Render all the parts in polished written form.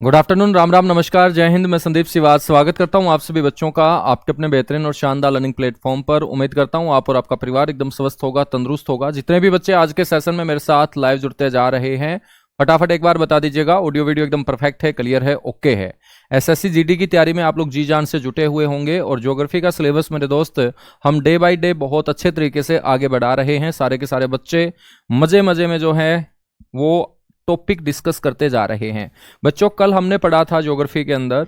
Good afternoon, Ram Ram, नमस्कार, जय हिंद। मैं संदीप सिवाज स्वागत करता हूं आप सभी बच्चों का आपके अपने बेहतरीन और शानदार लर्निंग प्लेटफॉर्म पर। उम्मीद करता हूं आप और आपका परिवार एकदम स्वस्थ होगा, तंदुरुस्त होगा। जितने भी बच्चे आज के सेशन में मेरे साथ लाइव जुड़ते जा रहे हैं, फटाफट एक बार बता दीजिएगा ऑडियो वीडियो एकदम परफेक्ट है, क्लियर है, ओके है। एसएससी जीडी की तैयारी में आप लोग जी जान से जुटे हुए होंगे और ज्योग्राफी का सिलेबस मेरे दोस्त हम डे बाय डे बहुत अच्छे तरीके से आगे बढ़ा रहे हैं। सारे के सारे बच्चे मजे मजे में जो है वो टॉपिक डिस्कस करते जा रहे हैं। बच्चों, कल हमने पढ़ा था ज्योग्राफी के अंदर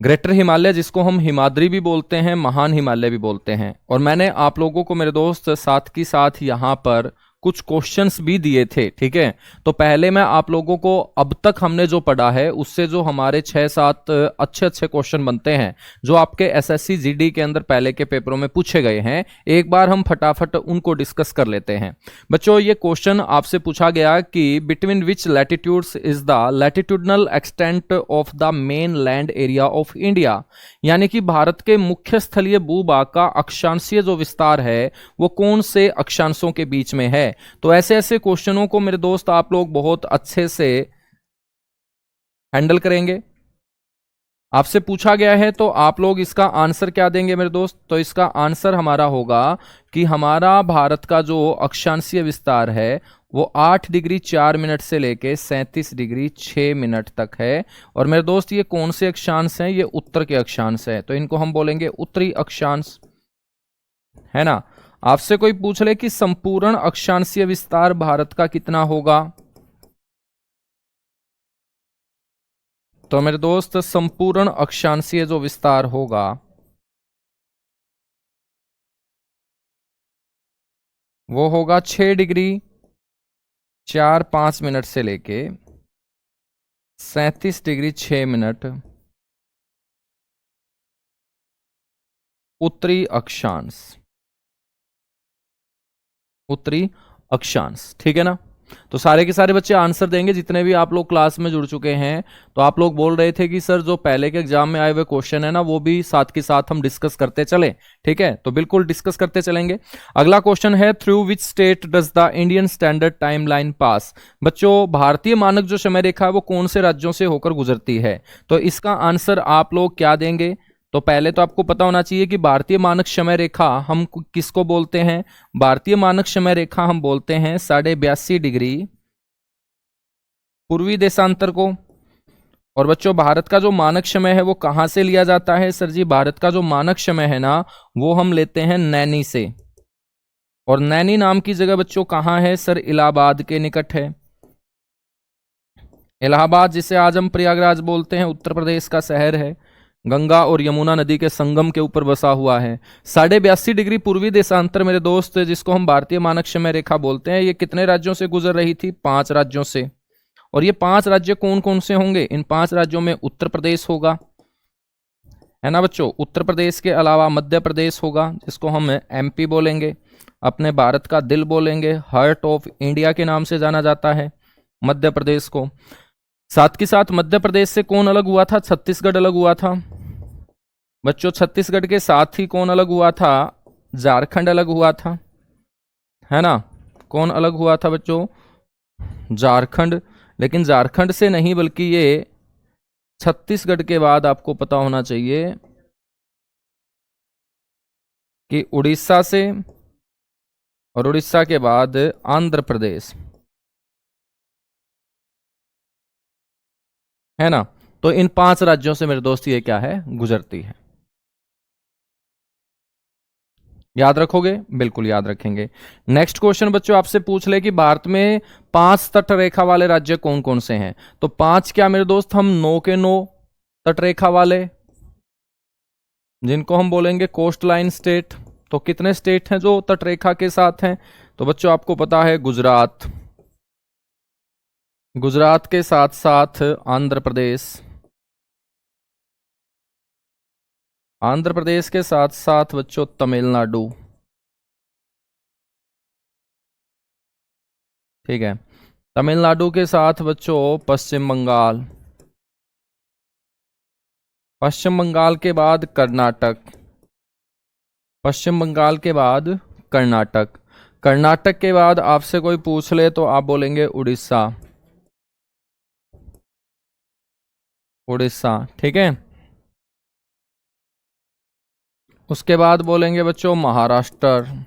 ग्रेटर हिमालय, जिसको हम हिमाद्री भी बोलते हैं, महान हिमालय भी बोलते हैं। और मैंने आप लोगों को मेरे दोस्त साथ की साथ यहां पर कुछ क्वेश्चंस भी दिए थे, ठीक है। तो पहले मैं आप लोगों को अब तक हमने जो पढ़ा है उससे जो हमारे 6-7 अच्छे अच्छे क्वेश्चन बनते हैं जो आपके एसएससी जीडी के अंदर पहले के पेपरों में पूछे गए हैं, एक बार हम फटाफट उनको डिस्कस कर लेते हैं। बच्चों, ये क्वेश्चन आपसे पूछा गया कि between which latitudes is the latitudinal extent of the main land area of India, यानी कि भारत के मुख्य स्थलीय भूभाग का अक्षांशीय जो विस्तार है वो कौन से अक्षांशों के बीच में है। तो ऐसे ऐसे क्वेश्चनों को मेरे दोस्त आप लोग बहुत अच्छे से हैंडल करेंगे। आपसे पूछा गया है तो आप लोग इसका आंसर क्या देंगे मेरे दोस्त? तो इसका आंसर हमारा होगा कि हमारा भारत का जो अक्षांशीय विस्तार है वो 8 डिग्री 4 मिनट से लेके 37 डिग्री 6 मिनट तक है। और मेरे दोस्त ये कौन से अक्षांश हैं? ये उत्तर के अक्षांश हैं, तो इनको हम बोलेंगे उत्तरी अक्षांश, है ना। आपसे कोई पूछ ले कि संपूर्ण अक्षांशीय विस्तार भारत का कितना होगा, तो मेरे दोस्त संपूर्ण अक्षांशीय जो विस्तार होगा वो होगा 6 डिग्री 4-5 मिनट से लेके 37 डिग्री 6 मिनट उत्तरी अक्षांश, उत्तरी अक्षांश, ठीक है ना। तो सारे के सारे बच्चे आंसर देंगे जितने भी आप लोग क्लास में जुड़ चुके हैं। तो आप लोग बोल रहे थे कि सर जो पहले के एग्जाम में आए हुए क्वेश्चन है ना वो भी साथ के साथ हम डिस्कस करते चले, ठीक है। तो बिल्कुल डिस्कस करते चलेंगे। अगला क्वेश्चन है, through which state does the Indian standard time line pass. बच्चों, भारतीय मानक जो समय रेखा है वो कौन से राज्यों से होकर गुजरती है? तो इसका आंसर आप लोग क्या देंगे? तो पहले तो आपको पता होना चाहिए कि भारतीय मानक समय रेखा हम किसको बोलते हैं। भारतीय मानक समय रेखा हम बोलते हैं 82.5 डिग्री पूर्वी देशांतर को। और बच्चों, भारत का जो मानक समय है वो कहां से लिया जाता है? सर जी, भारत का जो मानक समय है ना वो हम लेते हैं नैनी से। और नैनी नाम की जगह बच्चों कहां है? सर, इलाहाबाद के निकट है। इलाहाबाद, जिसे आज हम प्रयागराज बोलते हैं, उत्तर प्रदेश का शहर है, गंगा और यमुना नदी के संगम के ऊपर बसा हुआ है। 82.5 डिग्री पूर्वी देशांतर मेरे दोस्त, जिसको हम भारतीय मानक समय रेखा बोलते हैं, ये कितने राज्यों से गुजर रही थी? 5 राज्यों से। और ये 5 राज्य कौन कौन से होंगे? इन 5 राज्यों में उत्तर प्रदेश होगा, है ना बच्चों। उत्तर प्रदेश के अलावा मध्य प्रदेश होगा, जिसको हम एमपी बोलेंगे, अपने भारत का दिल बोलेंगे, हार्ट ऑफ इंडिया के नाम से जाना जाता है मध्य प्रदेश को। साथ के साथ मध्य प्रदेश से कौन अलग हुआ था? छत्तीसगढ़ अलग हुआ था। बच्चों, छत्तीसगढ़ के साथ ही कौन अलग हुआ था? झारखंड अलग हुआ था, है ना। कौन अलग हुआ था बच्चों? झारखंड। लेकिन झारखंड से नहीं, बल्कि ये छत्तीसगढ़ के बाद आपको पता होना चाहिए कि उड़ीसा से, और उड़ीसा के बाद आंध्र प्रदेश, है ना। तो इन 5 राज्यों से मेरे दोस्त ये क्या है? गुजरती है। याद रखोगे? बिल्कुल याद रखेंगे। नेक्स्ट क्वेश्चन बच्चों आपसे पूछ ले कि भारत में 5 तट रेखा वाले राज्य कौन कौन से हैं। तो 5 क्या मेरे दोस्त? हम 9 के 9 तट रेखा वाले, जिनको हम बोलेंगे कोस्ट लाइन स्टेट। तो कितने स्टेट हैं जो तट रेखा के साथ हैं? तो बच्चों आपको पता है गुजरात, गुजरात के साथ साथ आंध्र प्रदेश, आंध्र प्रदेश के साथ साथ बच्चों तमिलनाडु, ठीक है। तमिलनाडु के साथ बच्चों पश्चिम बंगाल, पश्चिम बंगाल के बाद कर्नाटक, पश्चिम बंगाल के बाद कर्नाटक, कर्नाटक के बाद आपसे कोई पूछ ले तो आप बोलेंगे उड़ीसा, उड़ीसा, ठीक है। उसके बाद बोलेंगे बच्चों महाराष्ट्र,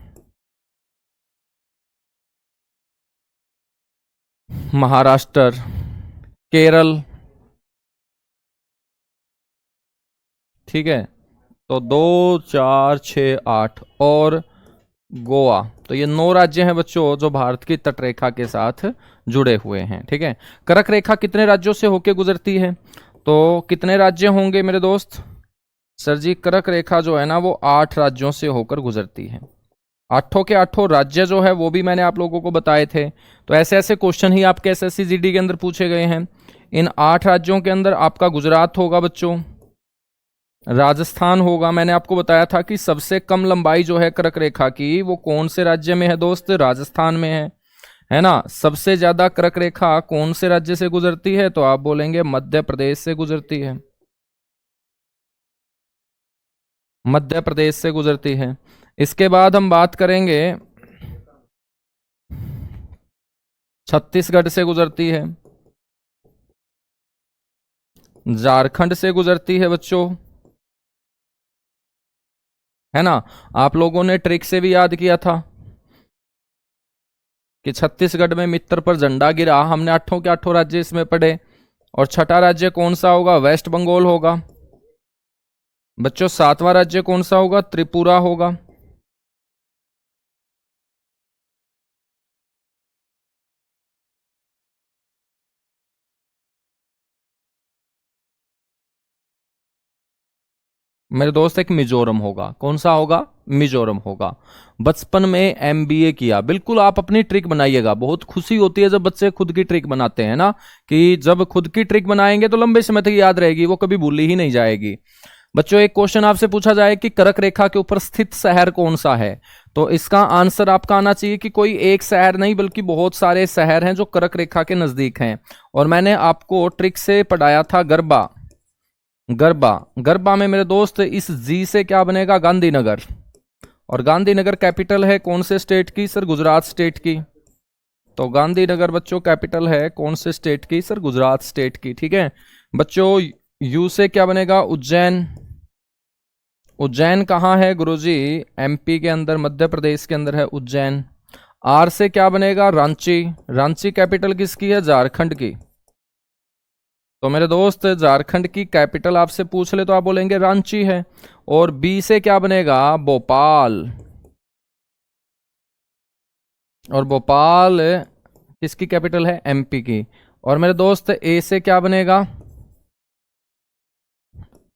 महाराष्ट्र, केरल, ठीक है। तो 2 4 6 8 और गोवा। तो ये 9 राज्य हैं बच्चों जो भारत की तटरेखा के साथ जुड़े हुए हैं, ठीक है। कर्क रेखा कितने राज्यों से होकर गुजरती है? तो कितने राज्य होंगे मेरे दोस्त? सर जी कर्क रेखा जो है ना वो 8 राज्यों से होकर गुजरती है। आठों के आठों राज्य जो है वो भी मैंने आप लोगों को बताए थे। तो ऐसे ऐसे क्वेश्चन ही आपके एसएससी जीडी के अंदर पूछे गए हैं। इन 8 राज्यों के अंदर आपका गुजरात होगा बच्चों, राजस्थान होगा। मैंने आपको बताया था कि सबसे कम लंबाई जो है कर्क रेखा की वो कौन से राज्य में है दोस्त? राजस्थान में है ना। सबसे ज्यादा कर्क रेखा कौन से राज्य से गुजरती है? तो आप बोलेंगे मध्य प्रदेश से गुजरती है, मध्य प्रदेश से गुजरती है। इसके बाद हम बात करेंगे छत्तीसगढ़ से गुजरती है, झारखंड से गुजरती है बच्चों, है ना। आप लोगों ने ट्रिक से भी याद किया था कि छत्तीसगढ़ में मित्र पर झंडा गिरा। हमने आठों के आठों राज्य इसमें पढ़े। और छठा राज्य कौन सा होगा? वेस्ट बंगाल होगा बच्चों। सातवां राज्य कौन सा होगा? त्रिपुरा होगा। मेरे दोस्त एक मिजोरम होगा। कौन सा होगा? मिजोरम होगा। बचपन में एमबीए किया, बिल्कुल आप अपनी ट्रिक बनाइएगा। बहुत खुशी होती है जब बच्चे खुद की ट्रिक बनाते हैं ना, कि जब खुद की ट्रिक बनाएंगे तो लंबे समय तक याद रहेगी, वो कभी भूली ही नहीं जाएगी। बच्चों एक क्वेश्चन आपसे पूछा जाए कि कर्क रेखा के ऊपर स्थित शहर कौन सा है, तो इसका आंसर आपका आना चाहिए कि कोई एक शहर नहीं बल्कि बहुत सारे शहर हैं जो कर्क रेखा के नजदीक हैं। और मैंने आपको ट्रिक से पढ़ाया था गरबा। गरबा, गरबा में मेरे दोस्त इस जी से क्या बनेगा? गांधीनगर। और गांधीनगर कैपिटल है कौन से स्टेट की? सर गुजरात स्टेट की। तो गांधीनगर बच्चों कैपिटल है कौन से स्टेट की? सर गुजरात स्टेट की, ठीक है। बच्चों यू से क्या बनेगा? उज्जैन। उज्जैन कहाँ है गुरुजी? एमपी के अंदर, मध्य प्रदेश के अंदर है उज्जैन। आर से क्या बनेगा? रांची। रांची कैपिटल किसकी है? झारखंड की। तो मेरे दोस्त झारखंड की कैपिटल आपसे पूछ ले तो आप बोलेंगे रांची है। और बी से क्या बनेगा? भोपाल। और भोपाल किसकी कैपिटल है? एमपी की। और मेरे दोस्त ए से क्या बनेगा?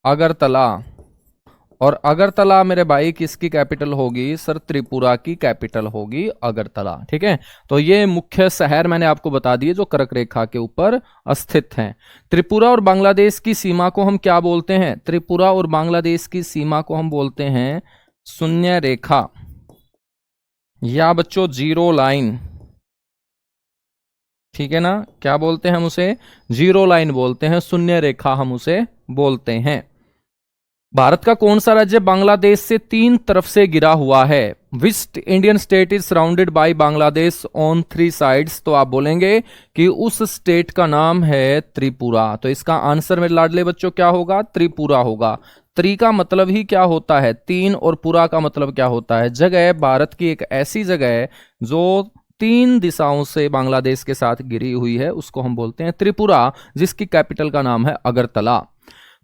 अगरतला। और अगरतला मेरे भाई किसकी कैपिटल होगी? सर त्रिपुरा की कैपिटल होगी अगरतला, ठीक है। तो ये मुख्य शहर मैंने आपको बता दिए जो कर्क रेखा के ऊपर स्थित हैं। त्रिपुरा और बांग्लादेश की सीमा को हम क्या बोलते हैं? त्रिपुरा और बांग्लादेश की सीमा को हम बोलते हैं शून्य रेखा, या बच्चों जीरो लाइन, ठीक है ना। क्या बोलते हैं हम उसे? जीरो लाइन बोलते हैं, शून्य रेखा हम उसे बोलते हैं। भारत का कौन सा राज्य बांग्लादेश से 3 तरफ से घिरा हुआ है? Which Indian state is surrounded by Bangladesh on 3 sides? तो आप बोलेंगे कि उस स्टेट का नाम है त्रिपुरा। तो इसका आंसर मेरे लाडले बच्चों क्या होगा? त्रिपुरा होगा। त्रि का मतलब ही क्या होता है? 3, और पुरा का मतलब क्या होता है? जगह। भारत की एक ऐसी जगह है जो 3 दिशाओं से बांग्लादेश के साथ घिरी हुई है, उसको हम बोलते हैं त्रिपुरा, जिसकी कैपिटल का नाम है अगरतला।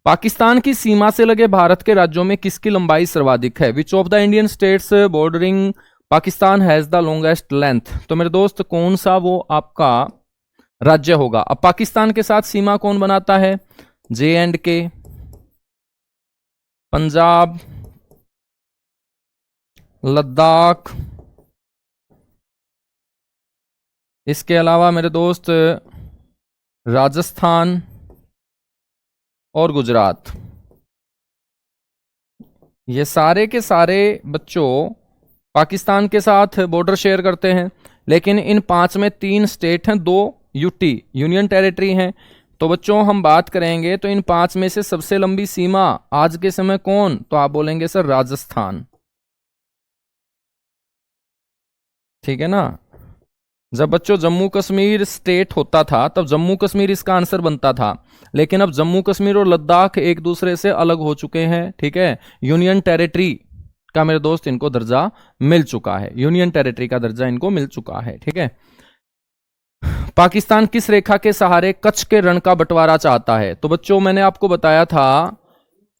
पाकिस्तान की सीमा से लगे भारत के राज्यों में किसकी लंबाई सर्वाधिक है? Which of the Indian states bordering Pakistan has the longest length? तो मेरे दोस्त कौन सा वो आपका राज्य होगा? अब पाकिस्तान के साथ सीमा कौन बनाता है? जे एंड के, पंजाब, लद्दाख, इसके अलावा मेरे दोस्त राजस्थान और गुजरात। ये सारे के सारे बच्चों पाकिस्तान के साथ बॉर्डर शेयर करते हैं, लेकिन इन 5 में 3 स्टेट हैं, 2 यूटी यूनियन टेरिटरी हैं। तो बच्चों हम बात करेंगे तो इन 5 में से सबसे लंबी सीमा आज के समय कौन? तो आप बोलेंगे सर राजस्थान, ठीक है ना। जब बच्चों जम्मू कश्मीर स्टेट होता था तब जम्मू कश्मीर इसका आंसर बनता था, लेकिन अब जम्मू कश्मीर और लद्दाख एक दूसरे से अलग हो चुके हैं, ठीक है। यूनियन टेरिटरी का मेरे दोस्त इनको दर्जा मिल चुका है, यूनियन टेरिटरी का दर्जा इनको मिल चुका है, ठीक है। पाकिस्तान किस रेखा के सहारे कच्छ के रण का बंटवारा चाहता है? तो बच्चों मैंने आपको बताया था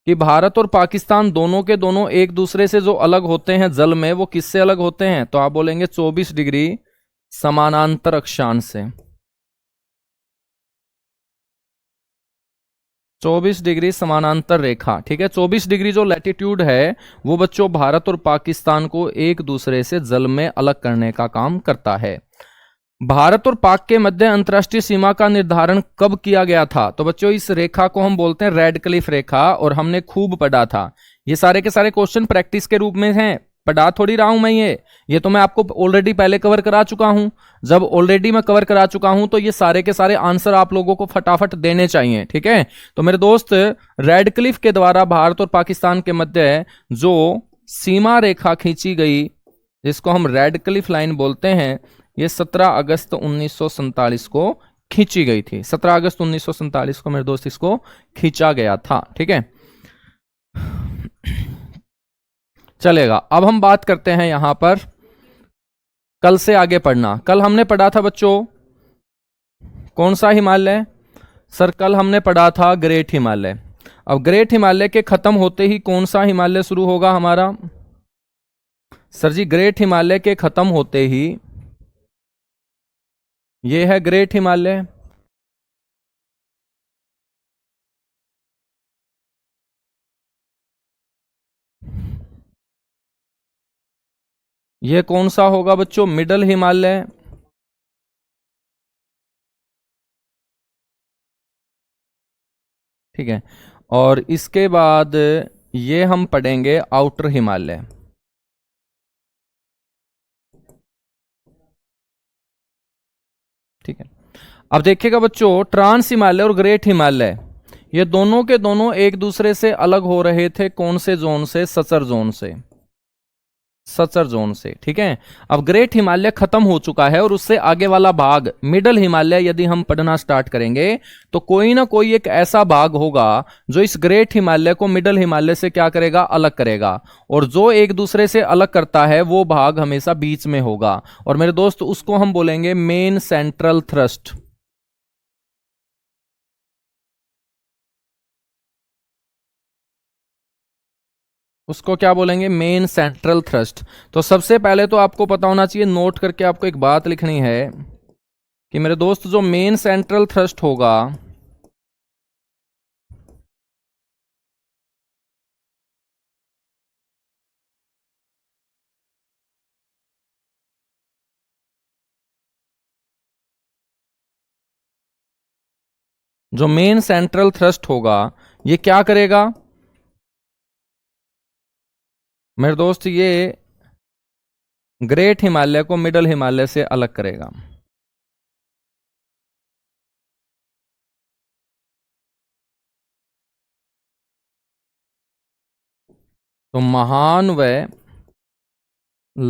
कि भारत और पाकिस्तान दोनों के दोनों एक दूसरे से जो अलग होते हैं जल में, वो किससे अलग होते हैं? तो आप बोलेंगे 24 डिग्री समानांतर अक्षांश से। 24 डिग्री समानांतर रेखा, ठीक है। 24 डिग्री जो लैटिट्यूड है वो बच्चों भारत और पाकिस्तान को एक दूसरे से जल में अलग करने का काम करता है। भारत और पाक के मध्य अंतर्राष्ट्रीय सीमा का निर्धारण कब किया गया था? तो बच्चों इस रेखा को हम बोलते हैं रेड क्लिफ रेखा, और हमने खूब पढ़ा था। ये सारे के सारे क्वेश्चन प्रैक्टिस के रूप में हैं, पढ़ा थोड़ी रहा हूं मैं, ये तो मैं आपको ऑलरेडी पहले कवर करा चुका हूं। जब ऑलरेडी मैं कवर करा चुका हूं तो ये सारे के सारे आंसर आप लोगों को फटाफट देने चाहिए, ठीक है। तो मेरे दोस्त रेड क्लिफ के द्वारा भारत और पाकिस्तान के मध्य जो सीमा रेखा खींची गई, जिसको हम रेड क्लिफ लाइन बोलते हैं, ये 17 अगस्त 1947 को खींची गई थी। 17 अगस्त 1947 को मेरे दोस्त इसको खींचा गया था, ठीक है। चलेगा, अब हम बात करते हैं यहां पर कल से आगे पढ़ना। कल हमने पढ़ा था बच्चों कौन सा हिमालय? सर कल हमने पढ़ा था ग्रेट हिमालय। अब ग्रेट हिमालय के खत्म होते ही कौन सा हिमालय शुरू होगा हमारा? सर जी ग्रेट हिमालय के खत्म होते ही ये है ग्रेट हिमालय। ये कौन सा होगा बच्चों? मिडल हिमालय। ठीक है, और इसके बाद ये हम पढ़ेंगे आउटर हिमालय। ठीक है, अब देखिएगा बच्चों ट्रांस हिमालय और ग्रेट हिमालय ये दोनों के दोनों एक दूसरे से अलग हो रहे थे। कौन से जोन से? सचर जोन से, सचर जोन से, ठीक है। अब ग्रेट हिमालय खत्म हो चुका है और उससे आगे वाला भाग मिडल हिमालय यदि हम पढ़ना स्टार्ट करेंगे तो कोई ना कोई एक ऐसा भाग होगा जो इस ग्रेट हिमालय को मिडल हिमालय से क्या करेगा? अलग करेगा, और जो एक दूसरे से अलग करता है वो भाग हमेशा बीच में होगा, और मेरे दोस्त उसको हम बोलेंगे मेन सेंट्रल थ्रस्ट। उसको क्या बोलेंगे? Main central thrust. तो सबसे पहले तो आपको पता होना चाहिए, नोट करके आपको एक बात लिखनी है कि मेरे दोस्त जो मेन सेंट्रल थ्रस्ट होगा जो मेन सेंट्रल थ्रस्ट होगा ये क्या करेगा मेरे दोस्त? ये ग्रेट हिमालय को मिडल हिमालय से अलग करेगा। तो महान व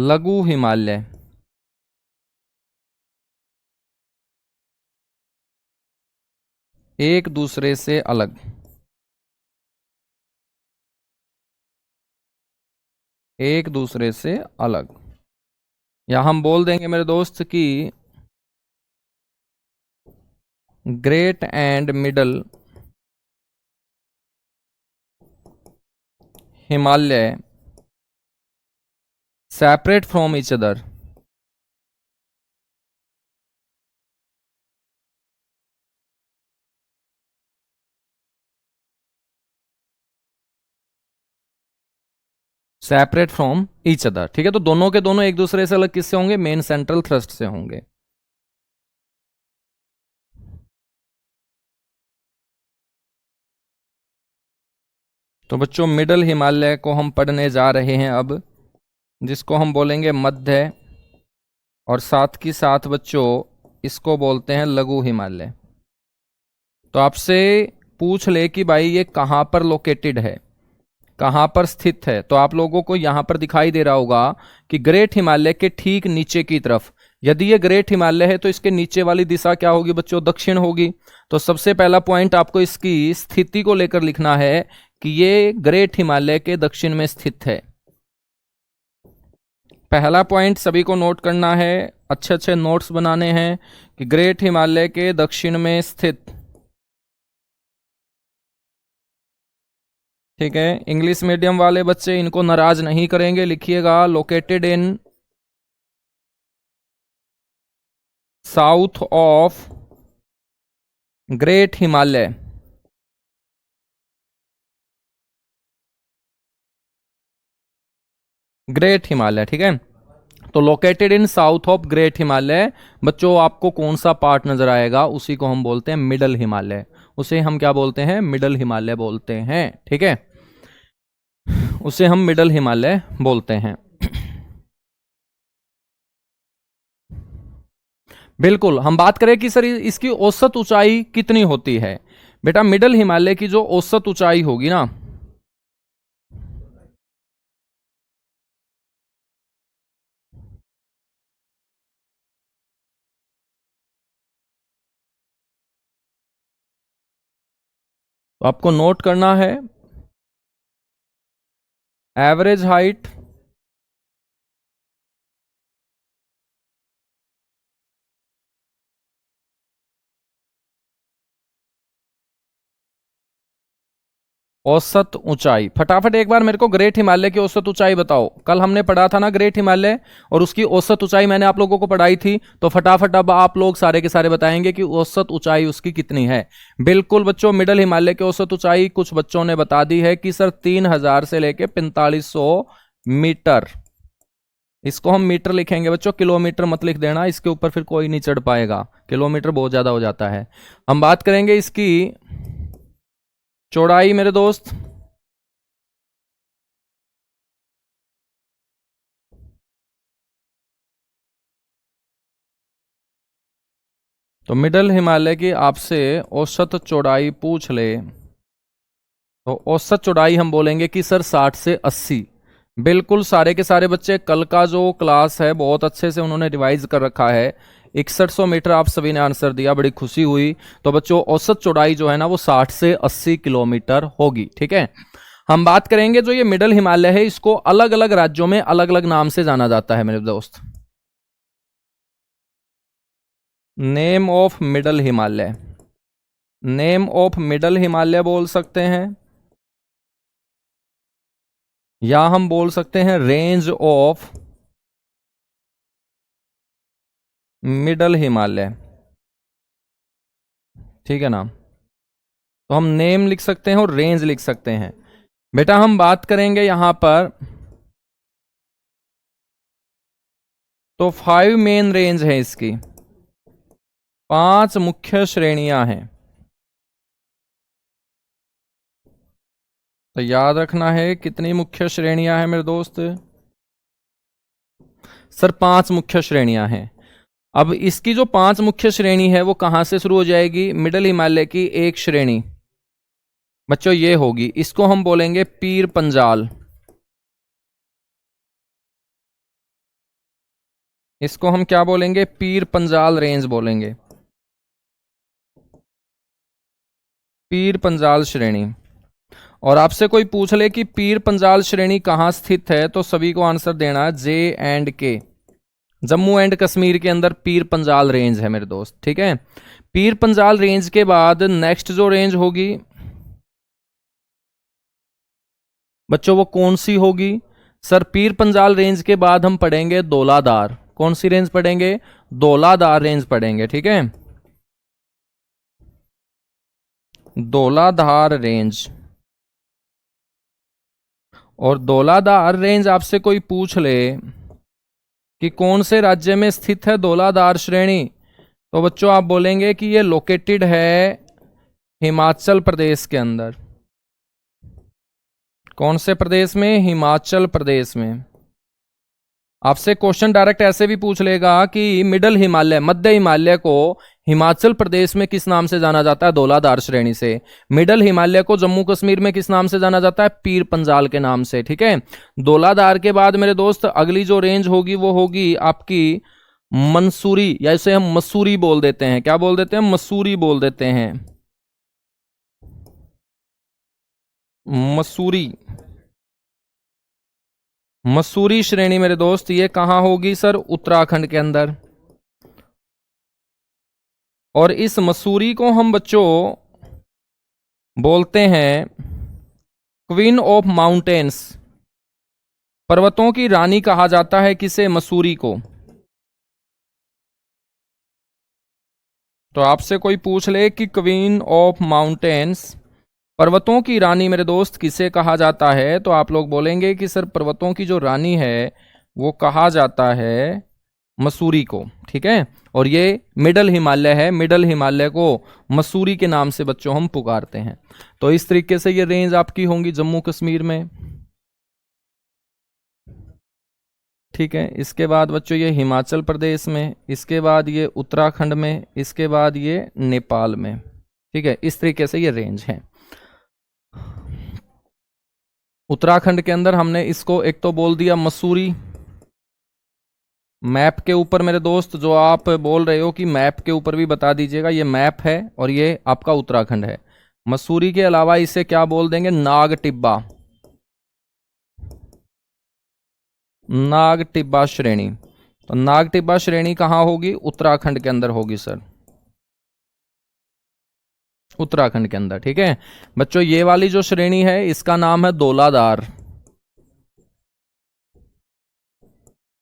लघु हिमालय एक दूसरे से अलग, एक दूसरे से अलग, या हम बोल देंगे मेरे दोस्त कि great and middle Himalaya separate from each other. Separate from each other, ठीक है। तो दोनों के दोनों एक दूसरे से अलग किससे होंगे? मेन सेंट्रल थ्रस्ट से होंगे। तो बच्चों मिडल हिमालय को हम पढ़ने जा रहे हैं अब, जिसको हम बोलेंगे मध्य, और साथ की साथ बच्चों इसको बोलते हैं लघु हिमालय। तो आपसे पूछ ले कि भाई ये कहां पर लोकेटेड है, कहां पर स्थित है, तो आप लोगों को यहां पर दिखाई दे रहा होगा कि ग्रेट हिमालय के ठीक नीचे की तरफ यदि ये ग्रेट हिमालय है तो इसके नीचे वाली दिशा क्या होगी बच्चों? दक्षिण होगी। तो सबसे पहला पॉइंट आपको इसकी स्थिति को लेकर लिखना है कि ये ग्रेट हिमालय के दक्षिण में स्थित है। पहला पॉइंट सभी को नोट करना है, अच्छे अच्छे नोट्स बनाने हैं कि ग्रेट हिमालय के दक्षिण में स्थित। ठीक है, इंग्लिश मीडियम वाले बच्चे इनको नाराज नहीं करेंगे, लिखिएगा located in south of great Himalaya. Great Himalaya, ठीक है। तो located in south of great Himalaya, बच्चों आपको कौन सा पार्ट नजर आएगा? उसी को हम बोलते हैं मिडल हिमालय। उसे हम क्या बोलते हैं? मिडल हिमालय बोलते हैं, ठीक है, उसे हम मिडल हिमालय बोलते हैं। बिल्कुल, हम बात करें कि सर इसकी औसत ऊंचाई कितनी होती है? बेटा मिडल हिमालय की जो औसत ऊंचाई होगी ना, तो आपको नोट करना है एवरेज हाइट औसत ऊंचाई। फटाफट एक बार मेरे को ग्रेट हिमालय की औसत ऊंचाई बताओ। कल हमने पढ़ा था ना ग्रेट हिमालय, और उसकी औसत ऊंचाई मैंने आप लोगों को पढ़ाई थी। तो फटाफट अब आप लोग सारे के सारे बताएंगे कि औसत ऊंचाई उसकी कितनी है। बिल्कुल बच्चों, मिडल हिमालय की औसत ऊंचाई कुछ बच्चों ने बता दी है कि सर 3000 से लेके 4500 मीटर। इसको हम मीटर लिखेंगे बच्चों, किलोमीटर मत लिख देना, इसके ऊपर फिर कोई नहीं चढ़ पाएगा, किलोमीटर बहुत ज्यादा हो जाता है। हम बात करेंगे इसकी चौड़ाई मेरे दोस्त। तो मिडल हिमालय की आपसे औसत चौड़ाई पूछ ले तो औसत चौड़ाई हम बोलेंगे कि सर 60 से 80। बिल्कुल, सारे के सारे बच्चे कल का जो क्लास है बहुत अच्छे से उन्होंने रिवाइज कर रखा है। 6100 मीटर आप सभी ने आंसर दिया, बड़ी खुशी हुई। तो बच्चों औसत चौड़ाई जो है ना वो 60 से 80 किलोमीटर होगी, ठीक है। हम बात करेंगे जो ये मिडल हिमालय है, इसको अलग अलग राज्यों में अलग अलग नाम से जाना जाता है मेरे दोस्त। Name of middle Himalaya, name of middle Himalaya बोल सकते हैं, या हम बोल सकते हैं रेंज ऑफ मिडल हिमालय, ठीक है ना। तो हम नेम लिख सकते हैं और रेंज लिख सकते हैं। बेटा हम बात करेंगे यहां पर, तो 5 मेन रेंज है इसकी, 5 मुख्य श्रेणियां हैं। तो याद रखना है कितनी मुख्य श्रेणियां हैं मेरे दोस्त? सर 5 मुख्य श्रेणियां हैं। अब इसकी जो 5 मुख्य श्रेणी है वो कहां से शुरू हो जाएगी? मिडल हिमालय की एक श्रेणी बच्चों ये होगी, इसको हम बोलेंगे पीर पंजाल। इसको हम क्या बोलेंगे? पीर पंजाल रेंज बोलेंगे, पीर पंजाल श्रेणी। और आपसे कोई पूछ ले कि पीर पंजाल श्रेणी कहां स्थित है, तो सभी को आंसर देना है J&K, जम्मू एंड कश्मीर के अंदर पीर पंजाल रेंज है मेरे दोस्त, ठीक है। पीर पंजाल रेंज के बाद नेक्स्ट जो रेंज होगी बच्चों वो कौन सी होगी? सर पीर पंजाल रेंज के बाद हम पढ़ेंगे दौलाधार। कौन सी रेंज पढ़ेंगे? दौलाधार रेंज पढ़ेंगे, ठीक है, दौलाधार रेंज। और दौलाधार रेंज आपसे कोई पूछ ले कि कौन से राज्य में स्थित है दौलाधार श्रेणी, तो बच्चों आप बोलेंगे कि ये लोकेटेड है हिमाचल प्रदेश के अंदर। कौन से प्रदेश में? हिमाचल प्रदेश में। आपसे क्वेश्चन डायरेक्ट ऐसे भी पूछ लेगा कि मिडल हिमालय, मध्य हिमालय को हिमाचल प्रदेश में किस नाम से जाना जाता है? दौलाधार श्रेणी से। मिडल हिमालय को जम्मू कश्मीर में किस नाम से जाना जाता है? पीर पंजाल के नाम से, ठीक है। दौलाधार के बाद मेरे दोस्त अगली जो रेंज होगी वो होगी आपकी मंसूरी, या इसे हम मसूरी बोल देते हैं। क्या बोल देते हैं? मसूरी बोल देते हैं, मसूरी। मसूरी श्रेणी मेरे दोस्त ये कहाँ होगी सर? उत्तराखंड के अंदर। और इस मसूरी को हम बच्चों बोलते हैं क्वीन ऑफ माउंटेन्स, पर्वतों की रानी कहा जाता है किसे? मसूरी को। तो आपसे कोई पूछ ले कि क्वीन ऑफ माउंटेन्स, पर्वतों की रानी मेरे दोस्त किसे कहा जाता है, तो आप लोग बोलेंगे कि सर पर्वतों की जो रानी है वो कहा जाता है मसूरी को। ठीक है, और ये मिडल हिमालय है, मिडल हिमालय को मसूरी के नाम से बच्चों हम पुकारते हैं। तो इस तरीके से ये रेंज आपकी होंगी जम्मू कश्मीर में। ठीक है, इसके बाद बच्चों ये हिमाचल प्रदेश में, इसके बाद ये उत्तराखंड में, इसके बाद ये नेपाल में। ठीक है, इस तरीके से ये रेंज है। उत्तराखंड के अंदर हमने इसको एक तो बोल दिया मसूरी। मैप के ऊपर मेरे दोस्त जो आप बोल रहे हो कि मैप के ऊपर भी बता दीजिएगा, ये मैप है और ये आपका उत्तराखंड है। मसूरी के अलावा इसे क्या बोल देंगे? नाग टिब्बा, नाग टिब्बा श्रेणी। तो नाग टिब्बा श्रेणी कहाँ होगी? उत्तराखंड के अंदर होगी सर, उत्तराखंड के अंदर। ठीक है बच्चों, ये वाली जो श्रेणी है इसका नाम है धौलाधार,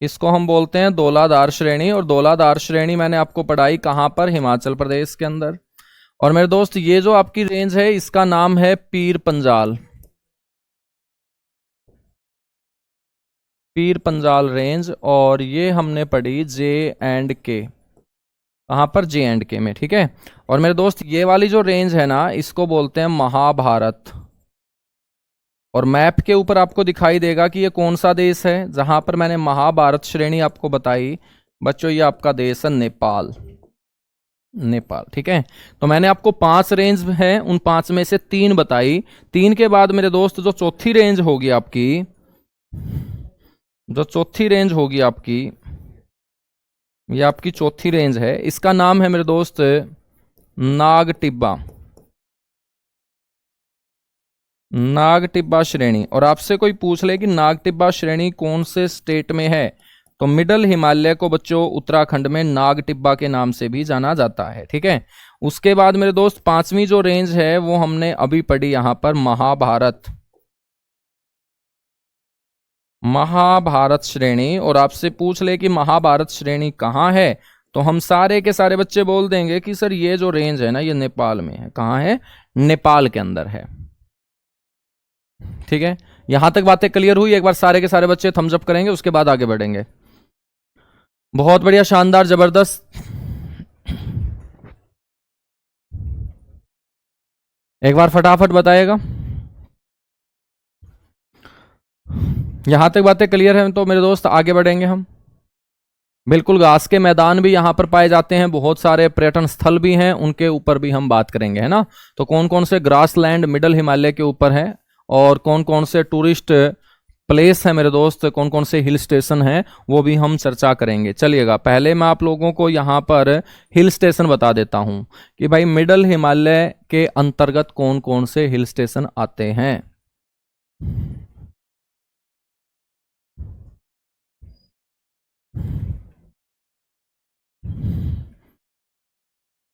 इसको हम बोलते हैं धौलाधार श्रेणी। और धौलाधार श्रेणी मैंने आपको पढ़ाई कहां पर? हिमाचल प्रदेश के अंदर। और मेरे दोस्त ये जो आपकी रेंज है इसका नाम है पीर पंजाल, पीर पंजाल रेंज। और ये हमने पढ़ी J&K, कहां पर? J&K में। ठीक है, और मेरे दोस्त ये वाली जो रेंज है ना इसको बोलते हैं महाभारत। और मैप के ऊपर आपको दिखाई देगा कि ये कौन सा देश है जहां पर मैंने महाभारत श्रेणी आपको बताई बच्चों, ये आपका देश है नेपाल, नेपाल। ठीक है, तो मैंने आपको 5 रेंज है, उन 5 में से 3 बताई। 3 के बाद मेरे दोस्त जो चौथी रेंज होगी आपकी, जो चौथी रेंज होगी आपकी, ये आपकी चौथी रेंज है, इसका नाम है मेरे दोस्त नाग टिब्बा, नाग टिब्बा श्रेणी। और आपसे कोई पूछ ले कि नाग टिब्बा श्रेणी कौन से स्टेट में है, तो मिडल हिमालय को बच्चों उत्तराखंड में नाग टिब्बा के नाम से भी जाना जाता है। ठीक है, उसके बाद मेरे दोस्त 5वीं जो रेंज है वो हमने अभी पढ़ी यहां पर महाभारत, महाभारत श्रेणी। और आपसे पूछ ले कि महाभारत श्रेणी कहाँ है, तो हम सारे के सारे बच्चे बोल देंगे कि सर ये जो रेंज है ना ये नेपाल में है। कहाँ है? नेपाल के अंदर है। ठीक है, यहां तक बातें क्लियर हुई? एक बार सारे के सारे बच्चे थम्स अप करेंगे, उसके बाद आगे बढ़ेंगे। बहुत बढ़िया, शानदार, जबरदस्त। एक बार फटाफट बताइएगा। यहां तक बातें क्लियर हैं तो मेरे दोस्त आगे बढ़ेंगे हम। बिल्कुल, घास के मैदान भी यहाँ पर पाए जाते हैं, बहुत सारे पर्यटन स्थल भी हैं, उनके ऊपर भी हम बात करेंगे, है ना। तो कौन कौन से ग्रास लैंड मिडल हिमालय के ऊपर है और कौन कौन से टूरिस्ट प्लेस है मेरे दोस्त, कौन कौन से हिल स्टेशन हैं, वो भी हम चर्चा करेंगे। चलिएगा, पहले मैं आप लोगों को यहाँ पर हिल स्टेशन बता देता हूँ कि भाई मिडल हिमालय के अंतर्गत कौन कौन से हिल स्टेशन आते हैं।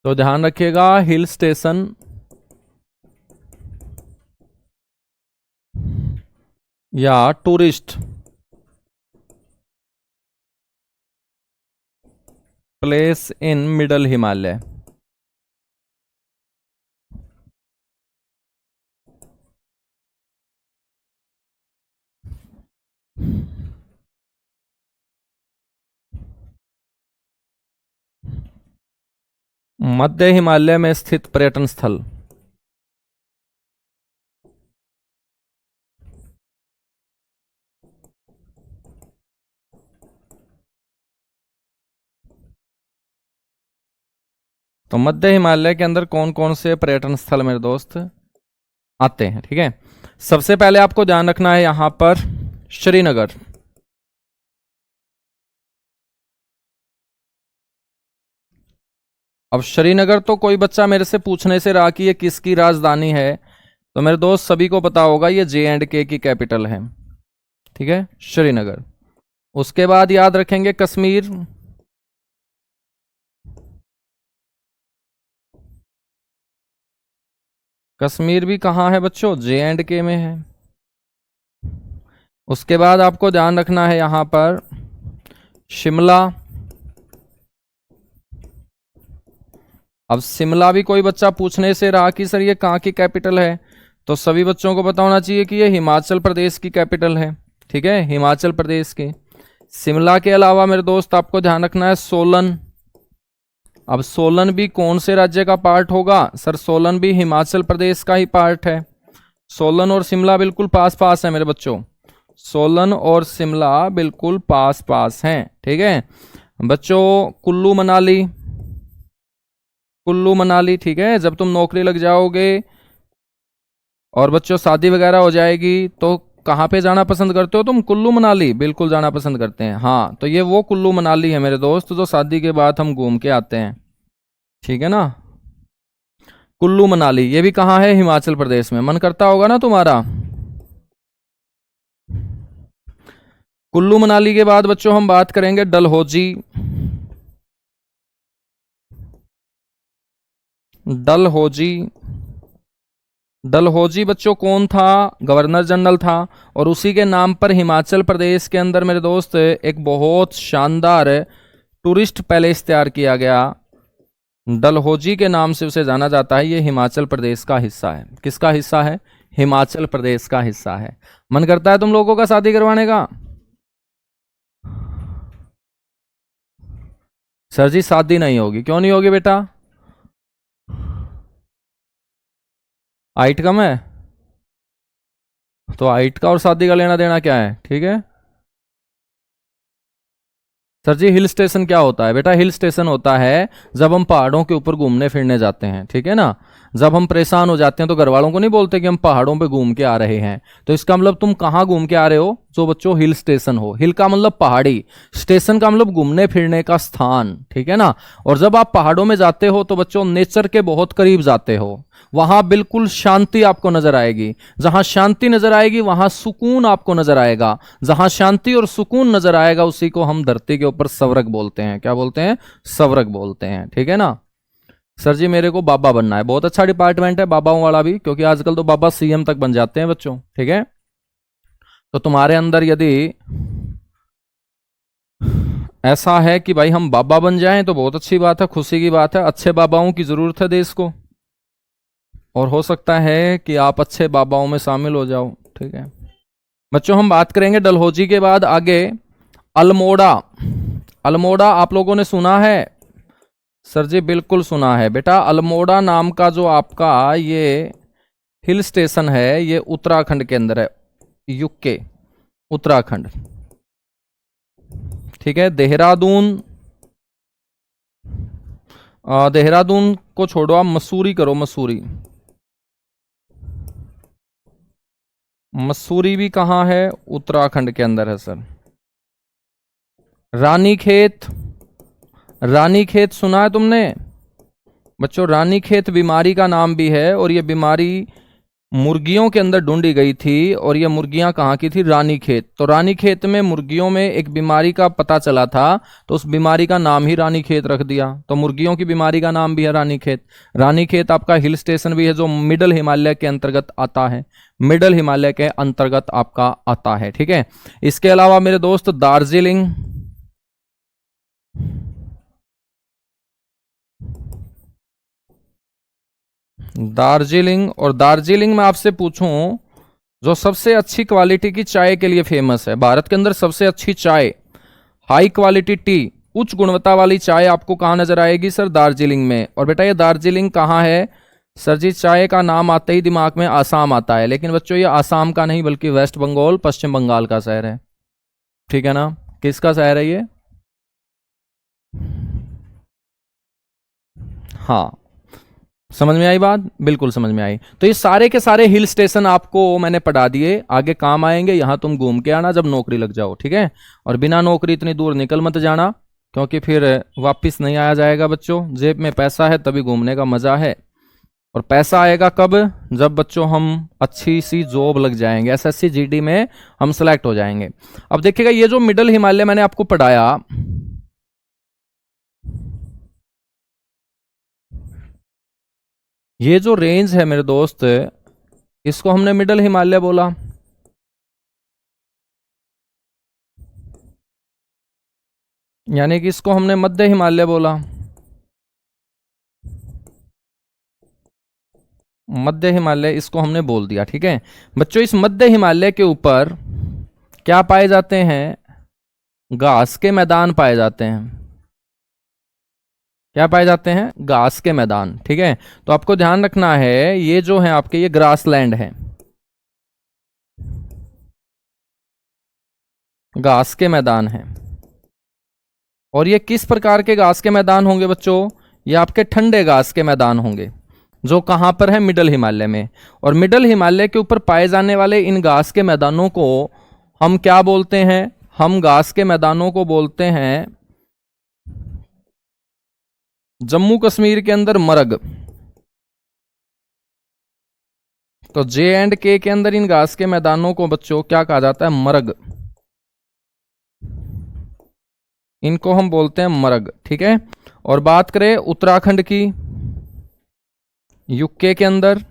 तो ध्यान रखिएगा, हिल स्टेशन या tourist place in middle Himalaya. मध्य हिमालय में स्थित पर्यटन स्थल। तो मध्य हिमालय के अंदर कौन कौन से पर्यटन स्थल मेरे दोस्त आते हैं? ठीक है, सबसे पहले आपको ध्यान रखना है यहां पर श्रीनगर, अब श्रीनगर तो कोई बच्चा मेरे से पूछने से रहा कि ये किसकी राजधानी है, तो मेरे दोस्त सभी को पता होगा ये J&K की कैपिटल है, ठीक है, श्रीनगर। उसके बाद याद रखेंगे कश्मीर। कश्मीर भी कहाँ है बच्चों? J&K में है। उसके बाद आपको ध्यान रखना है यहां पर शिमला। अब शिमला भी कोई बच्चा पूछने से रहा कि सर ये कहाँ की कैपिटल है, तो सभी बच्चों को पता होना चाहिए कि ये हिमाचल प्रदेश की कैपिटल है, ठीक है, हिमाचल प्रदेश की। शिमला के अलावा मेरे दोस्त आपको ध्यान रखना है सोलन। अब सोलन भी कौन से राज्य का पार्ट होगा? सर सोलन भी हिमाचल प्रदेश का ही पार्ट है। सोलन और शिमला बिल्कुल पास पास है मेरे बच्चों, सोलन और शिमला बिल्कुल पास पास हैं, ठीक है बच्चों। कुल्लू मनाली, कुल्लू मनाली, ठीक है, जब तुम नौकरी लग जाओगे और बच्चों शादी वगैरह हो जाएगी तो कहाँ पे जाना पसंद करते हो तुम? कुल्लू मनाली बिल्कुल जाना पसंद करते हैं। हाँ, तो ये वो कुल्लू मनाली है मेरे दोस्त जो शादी के बाद हम घूम के आते हैं, ठीक है ना। कुल्लू मनाली ये भी कहाँ है? हिमाचल प्रदेश में। मन करता होगा ना तुम्हारा। कुल्लू मनाली के बाद बच्चों हम बात करेंगे डलहौजी। डलहौजी, डलहौजी बच्चों कौन था? गवर्नर जनरल था, और उसी के नाम पर हिमाचल प्रदेश के अंदर मेरे दोस्त एक बहुत शानदार टूरिस्ट पैलेस तैयार किया गया। डलहौजी के नाम से उसे जाना जाता है। ये हिमाचल प्रदेश का हिस्सा है। किसका हिस्सा है? हिमाचल प्रदेश का हिस्सा है। मन करता है तुम लोगों का शादी करवाने का? सर जी शादी नहीं होगी। क्यों नहीं होगी बेटा? हाइट कम है, तो हाइट का और शादी का लेना देना क्या है? ठीक है सर जी। हिल स्टेशन क्या होता है बेटा? हिल स्टेशन होता है जब हम पहाड़ों के ऊपर घूमने फिरने जाते हैं, ठीक है ना। जब हम परेशान हो जाते हैं तो घर वालों को नहीं बोलते कि हम पहाड़ों पे घूम के आ रहे हैं, तो इसका मतलब तुम कहाँ घूम के आ रहे हो? जो बच्चों हिल स्टेशन हो। हिल का मतलब पहाड़ी, स्टेशन का मतलब घूमने फिरने का स्थान, ठीक है ना। और जब आप पहाड़ों में जाते हो तो बच्चों नेचर के बहुत करीब जाते हो। वहां बिल्कुल शांति आपको नजर आएगी। जहां शांति नजर आएगी वहां सुकून आपको नजर आएगा। जहां शांति और सुकून नजर आएगा उसी को हम धरती के ऊपर स्वर्ग बोलते हैं। क्या बोलते हैं? स्वर्ग बोलते हैं, ठीक है ना। सर जी मेरे को बाबा बनना है। बहुत अच्छा डिपार्टमेंट है बाबाओं वाला भी, क्योंकि आजकल तो बाबा सीएम तक बन जाते हैं बच्चों, ठीक है। तो तुम्हारे अंदर यदि ऐसा है कि भाई हम बाबा बन जाएं तो बहुत अच्छी बात है, खुशी की बात है। अच्छे बाबाओं की जरूरत है देश को, और हो सकता है कि आप अच्छे बाबाओं में शामिल हो जाओ, ठीक है बच्चों। हम बात करेंगे डलहौजी के बाद आगे अल्मोड़ा। अल्मोड़ा आप लोगों ने सुना है? सर जी बिल्कुल सुना है बेटा। अल्मोड़ा नाम का जो आपका ये हिल स्टेशन है ये उत्तराखंड के अंदर है, यूके, उत्तराखंड, ठीक है। देहरादून, देहरादून को छोड़ो आप मसूरी करो। मसूरी, मसूरी भी कहाँ है? उत्तराखंड के अंदर है सर। रानीखेत, रानीखेत सुना है तुमने बच्चों? रानीखेत बीमारी का नाम भी है, और ये बीमारी मुर्गियों के अंदर ढूंढी गई थी, और ये मुर्गियां कहाँ की थी? रानीखेत। तो रानीखेत में मुर्गियों में एक बीमारी का पता चला था, तो उस बीमारी का नाम ही रानीखेत रख दिया। तो मुर्गियों की बीमारी का नाम भी है रानीखेत। रानीखेत आपका हिल स्टेशन भी है जो मिडल हिमालय के अंतर्गत आता है, मिडल हिमालय के अंतर्गत आपका आता है, ठीक है। इसके अलावा मेरे दोस्त दार्जिलिंग, दार्जिलिंग, और दार्जिलिंग में आपसे पूछूं जो सबसे अच्छी क्वालिटी की चाय के लिए फेमस है, भारत के अंदर सबसे अच्छी चाय, हाई क्वालिटी टी, उच्च गुणवत्ता वाली चाय आपको कहां नजर आएगी? सर दार्जिलिंग में। और बेटा ये दार्जिलिंग कहां है? सर जी चाय का नाम आते ही दिमाग में आसाम आता है, लेकिन बच्चों ये आसाम का नहीं बल्कि वेस्ट बंगाल, पश्चिम बंगाल का शहर है, ठीक है ना। किसका शहर है ये? हाँ, समझ में आई बात? बिल्कुल समझ में आई। तो ये सारे के सारे हिल स्टेशन आपको मैंने पढ़ा दिए, आगे काम आएंगे। यहां तुम घूम के आना जब नौकरी लग जाओ, ठीक है। और बिना नौकरी इतनी दूर निकल मत जाना, क्योंकि फिर वापस नहीं आया जाएगा बच्चों। जेब में पैसा है तभी घूमने का मजा है। और पैसा आएगा कब? जब बच्चों हम अच्छी सी जॉब लग जाएंगे, एसएससी जीडी में हम सेलेक्ट हो जाएंगे। अब देखिएगा ये जो मिडल हिमालय मैंने आपको पढ़ाया, ये जो रेंज है मेरे दोस्त, इसको हमने मिडल हिमालय बोला। यानी कि इसको हमने मध्य हिमालय बोला। मध्य हिमालय इसको हमने बोल दिया, ठीक है बच्चों। इस मध्य हिमालय के ऊपर क्या पाए जाते हैं? घास के मैदान पाए जाते हैं। क्या पाए जाते हैं? घास के मैदान, ठीक है। तो आपको ध्यान रखना है, ये जो है आपके, ये ग्रास लैंड है, घास के मैदान है। और ये किस प्रकार के घास के मैदान होंगे बच्चों? ये आपके ठंडे घास के मैदान होंगे, जो कहां पर है? मिडल हिमालय में। और मिडल हिमालय के ऊपर पाए जाने वाले इन घास के मैदानों को हम क्या बोलते हैं? हम घास के मैदानों को बोलते हैं, जम्मू कश्मीर के अंदर मरग। तो J&K के अंदर इन घास के मैदानों को बच्चों क्या कहा जाता है? मरग। इनको हम बोलते हैं मरग, ठीक है। और बात करें उत्तराखंड की, यूके के अंदर,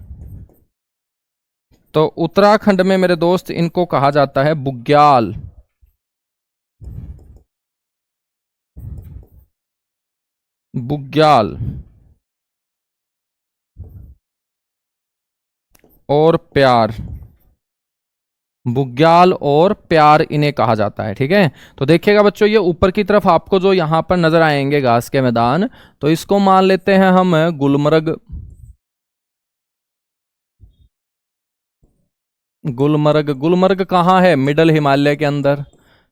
तो उत्तराखंड में मेरे दोस्त इनको कहा जाता है बुग्याल। बुग्याल और प्यार, बुग्याल और प्यार इन्हें कहा जाता है, ठीक है। तो देखिएगा बच्चों, ये ऊपर की तरफ आपको जो यहां पर नजर आएंगे घास के मैदान, तो इसको मान लेते हैं हम गुलमर्ग। गुलमर्ग, गुलमर्ग कहाँ है? मिडल हिमालय के अंदर।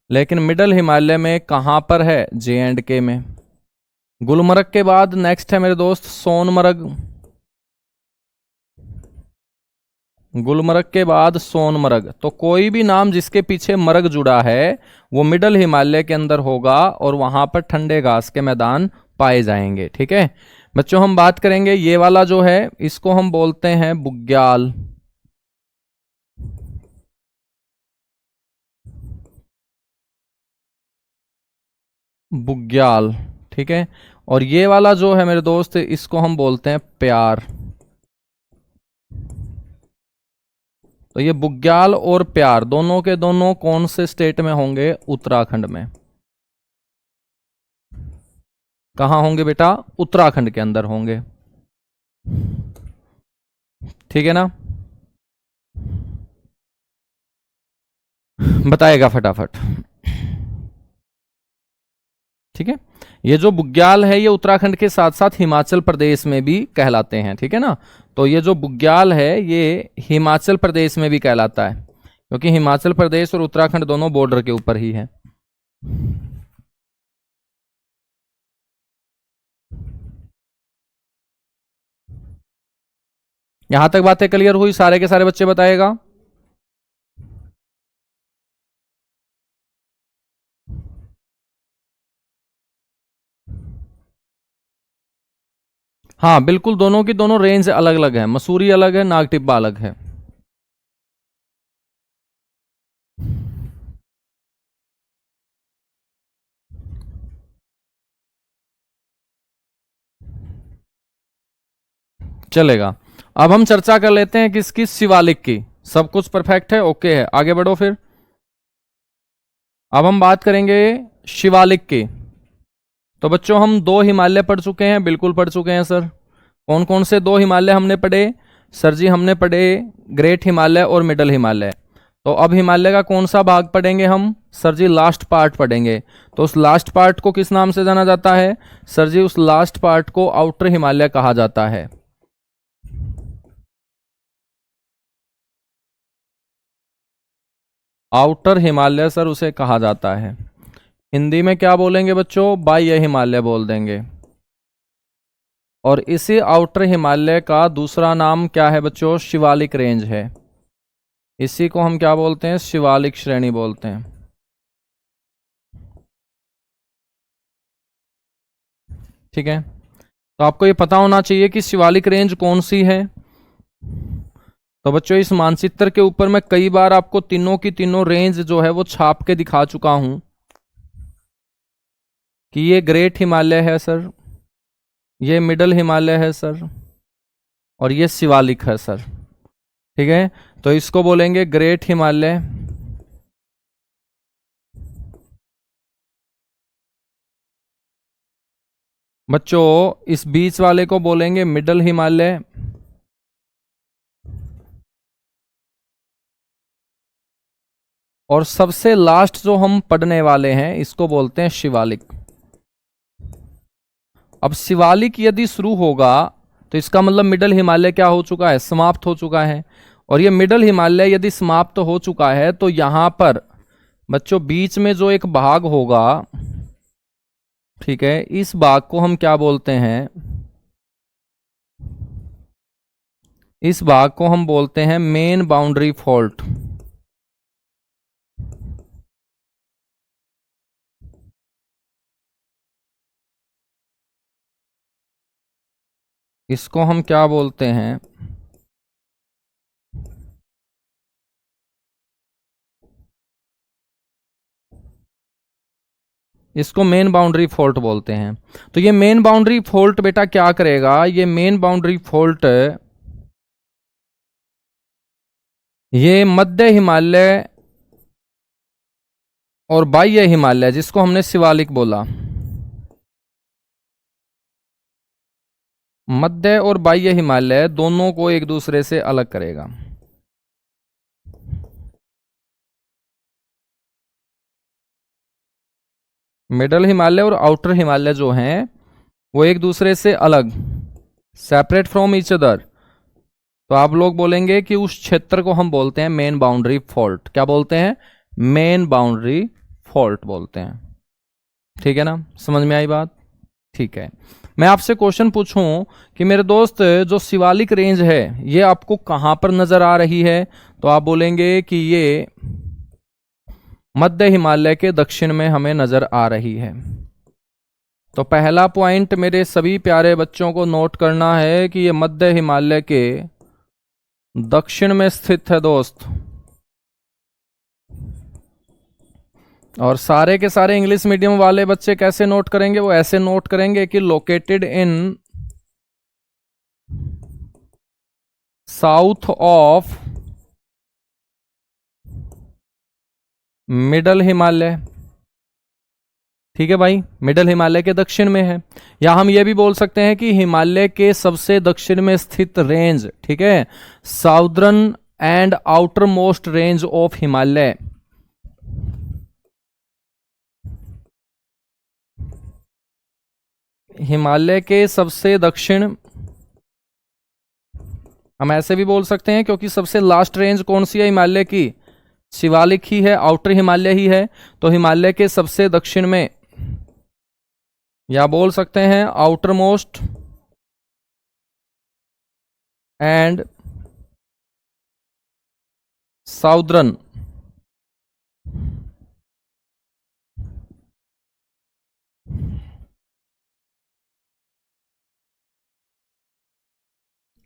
लेकिन मिडल हिमालय में कहां पर है? J&K में। गुलमर्ग के बाद नेक्स्ट है मेरे दोस्त सोनमर्ग। गुलमर्ग के बाद सोनमर्ग। तो कोई भी नाम जिसके पीछे मर्ग जुड़ा है वो मिडल हिमालय के अंदर होगा और वहां पर ठंडे घास के मैदान पाए जाएंगे, ठीक है बच्चों। हम बात करेंगे ये वाला जो है, इसको हम बोलते हैं बुग्याल। बुग्याल, ठीक है। और ये वाला जो है मेरे दोस्त, इसको हम बोलते हैं प्यार। तो ये बुग्याल और प्यार दोनों के दोनों कौन से स्टेट में होंगे? उत्तराखंड में। कहां होंगे बेटा? उत्तराखंड के अंदर होंगे, ठीक है ना। बताएगा फटाफट, ठीक है। ये जो बुग्याल है ये उत्तराखंड के साथ साथ हिमाचल प्रदेश में भी कहलाते हैं, ठीक है ना। तो ये जो बुग्याल है ये हिमाचल प्रदेश में भी कहलाता है, क्योंकि हिमाचल प्रदेश और उत्तराखंड दोनों बॉर्डर के ऊपर ही है। यहां तक बातें क्लियर हुई? सारे के सारे बच्चे बताएगा। हाँ बिल्कुल, दोनों की दोनों रेंज अलग अलग है। मसूरी अलग है, नागटिब्बा अलग है। चलेगा। अब हम चर्चा कर लेते हैं किसकी? शिवालिक की। सब कुछ परफेक्ट है, ओके है, आगे बढ़ो फिर। अब हम बात करेंगे शिवालिक की। तो बच्चों हम दो हिमालय पढ़ चुके हैं, बिल्कुल पढ़ चुके हैं सर। कौन कौन से दो हिमालय हमने पढ़े? सर जी हमने पढ़े ग्रेट हिमालय और मिडल हिमालय। तो अब हिमालय का कौन सा भाग पढ़ेंगे हम? सर जी लास्ट पार्ट पढ़ेंगे। तो उस लास्ट पार्ट को किस नाम से जाना जाता है? सर जी उस लास्ट पार्ट को आउटर हिमालय कहा जाता है। आउटर हिमालय सर उसे कहा जाता है। हिंदी में क्या बोलेंगे बच्चों? बाह्य हिमालय बोल देंगे। और इसी आउटर हिमालय का दूसरा नाम क्या है बच्चों? शिवालिक रेंज है। इसी को हम क्या बोलते हैं? शिवालिक श्रेणी बोलते हैं। ठीक है, तो आपको ये पता होना चाहिए कि शिवालिक रेंज कौन सी है। तो बच्चों इस मानचित्र के ऊपर मैं कई बार आपको तीनों की तीनों रेंज जो है वो छाप के दिखा चुका हूं कि ये ग्रेट हिमालय है सर, ये मिडल हिमालय है सर, और ये शिवालिक है सर। ठीक है, तो इसको बोलेंगे ग्रेट हिमालय, बच्चों इस बीच वाले को बोलेंगे मिडल हिमालय, और सबसे लास्ट जो हम पढ़ने वाले हैं इसको बोलते हैं शिवालिक। अब शिवालिक यदि शुरू होगा तो इसका मतलब मिडल हिमालय क्या हो चुका है, समाप्त हो चुका है। और ये मिडल हिमालय यदि समाप्त हो चुका है तो यहां पर बच्चों बीच में जो एक भाग होगा, ठीक है, इस भाग को हम क्या बोलते हैं, इस भाग को हम बोलते हैं मेन बाउंड्री फॉल्ट। इसको हम क्या बोलते हैं, इसको मेन बाउंड्री फॉल्ट बोलते हैं। तो ये मेन बाउंड्री फॉल्ट बेटा क्या करेगा, ये मेन बाउंड्री फॉल्ट ये मध्य हिमालय और बाह्य हिमालय, जिसको हमने शिवालिक बोला, मध्य और बाह्य हिमालय दोनों को एक दूसरे से अलग करेगा। मिडल हिमालय और आउटर हिमालय जो हैं वो एक दूसरे से अलग, सेपरेट फ्रॉम ईच अदर। तो आप लोग बोलेंगे कि उस क्षेत्र को हम बोलते हैं मेन बाउंड्री फॉल्ट। क्या बोलते हैं, मेन बाउंड्री फॉल्ट बोलते हैं। ठीक है ना, समझ में आई बात। ठीक है, मैं आपसे क्वेश्चन पूछूं कि मेरे दोस्त जो शिवालिक रेंज है ये आपको कहां पर नजर आ रही है, तो आप बोलेंगे कि ये मध्य हिमालय के दक्षिण में हमें नजर आ रही है। तो पहला पॉइंट मेरे सभी प्यारे बच्चों को नोट करना है कि ये मध्य हिमालय के दक्षिण में स्थित है दोस्त। और सारे के सारे इंग्लिश मीडियम वाले बच्चे कैसे नोट करेंगे, वो ऐसे नोट करेंगे कि located in south of middle Himalaya. ठीक है भाई, मिडल हिमालय के दक्षिण में है, या हम ये भी बोल सकते हैं कि हिमालय के सबसे दक्षिण में स्थित रेंज, ठीक है, southern and outer most range of Himalaya. Himalaya के सबसे दक्षिण, हम ऐसे भी बोल सकते हैं क्योंकि सबसे लास्ट रेंज कौन सी है हिमालय की, शिवालिक ही है, आउटर हिमालय ही है। तो हिमालय के सबसे दक्षिण में, या बोल सकते हैं outer most and southern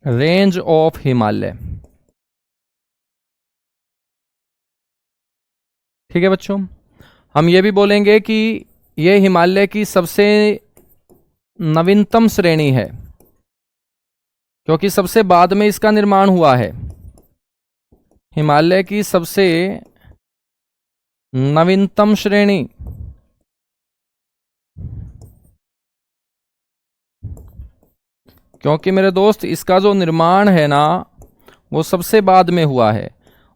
range of Himalaya. ठीक है बच्चों, हम ये भी बोलेंगे कि यह हिमालय की सबसे नवीनतम श्रेणी है क्योंकि सबसे बाद में इसका निर्माण हुआ है। हिमालय की सबसे नवीनतम श्रेणी, क्योंकि मेरे दोस्त इसका जो निर्माण है ना वो सबसे बाद में हुआ है,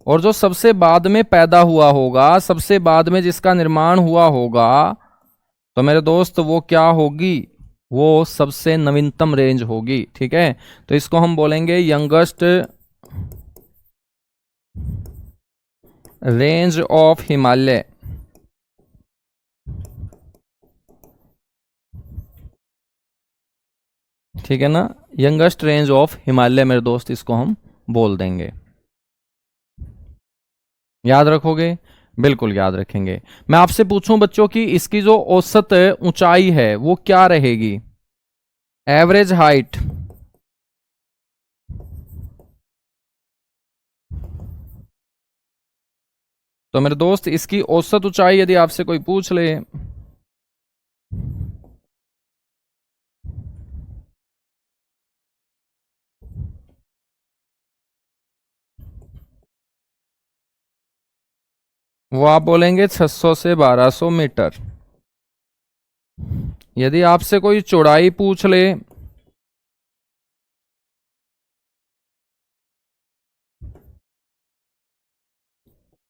और जो सबसे बाद में पैदा हुआ होगा, सबसे बाद में जिसका निर्माण हुआ होगा, तो मेरे दोस्त वो क्या होगी, वो सबसे नवीनतम रेंज होगी। ठीक है, तो इसको हम बोलेंगे यंगेस्ट रेंज ऑफ हिमालय। ठीक है ना, यंगेस्ट रेंज ऑफ हिमालय मेरे दोस्त इसको हम बोल देंगे। याद रखोगे, बिल्कुल याद रखेंगे। मैं आपसे पूछूं बच्चों की इसकी जो औसत ऊंचाई है वो क्या रहेगी, एवरेज हाइट, तो मेरे दोस्त इसकी औसत ऊंचाई यदि आपसे कोई पूछ ले, वो आप बोलेंगे 600 से 1200 मीटर। यदि आपसे कोई चौड़ाई पूछ ले,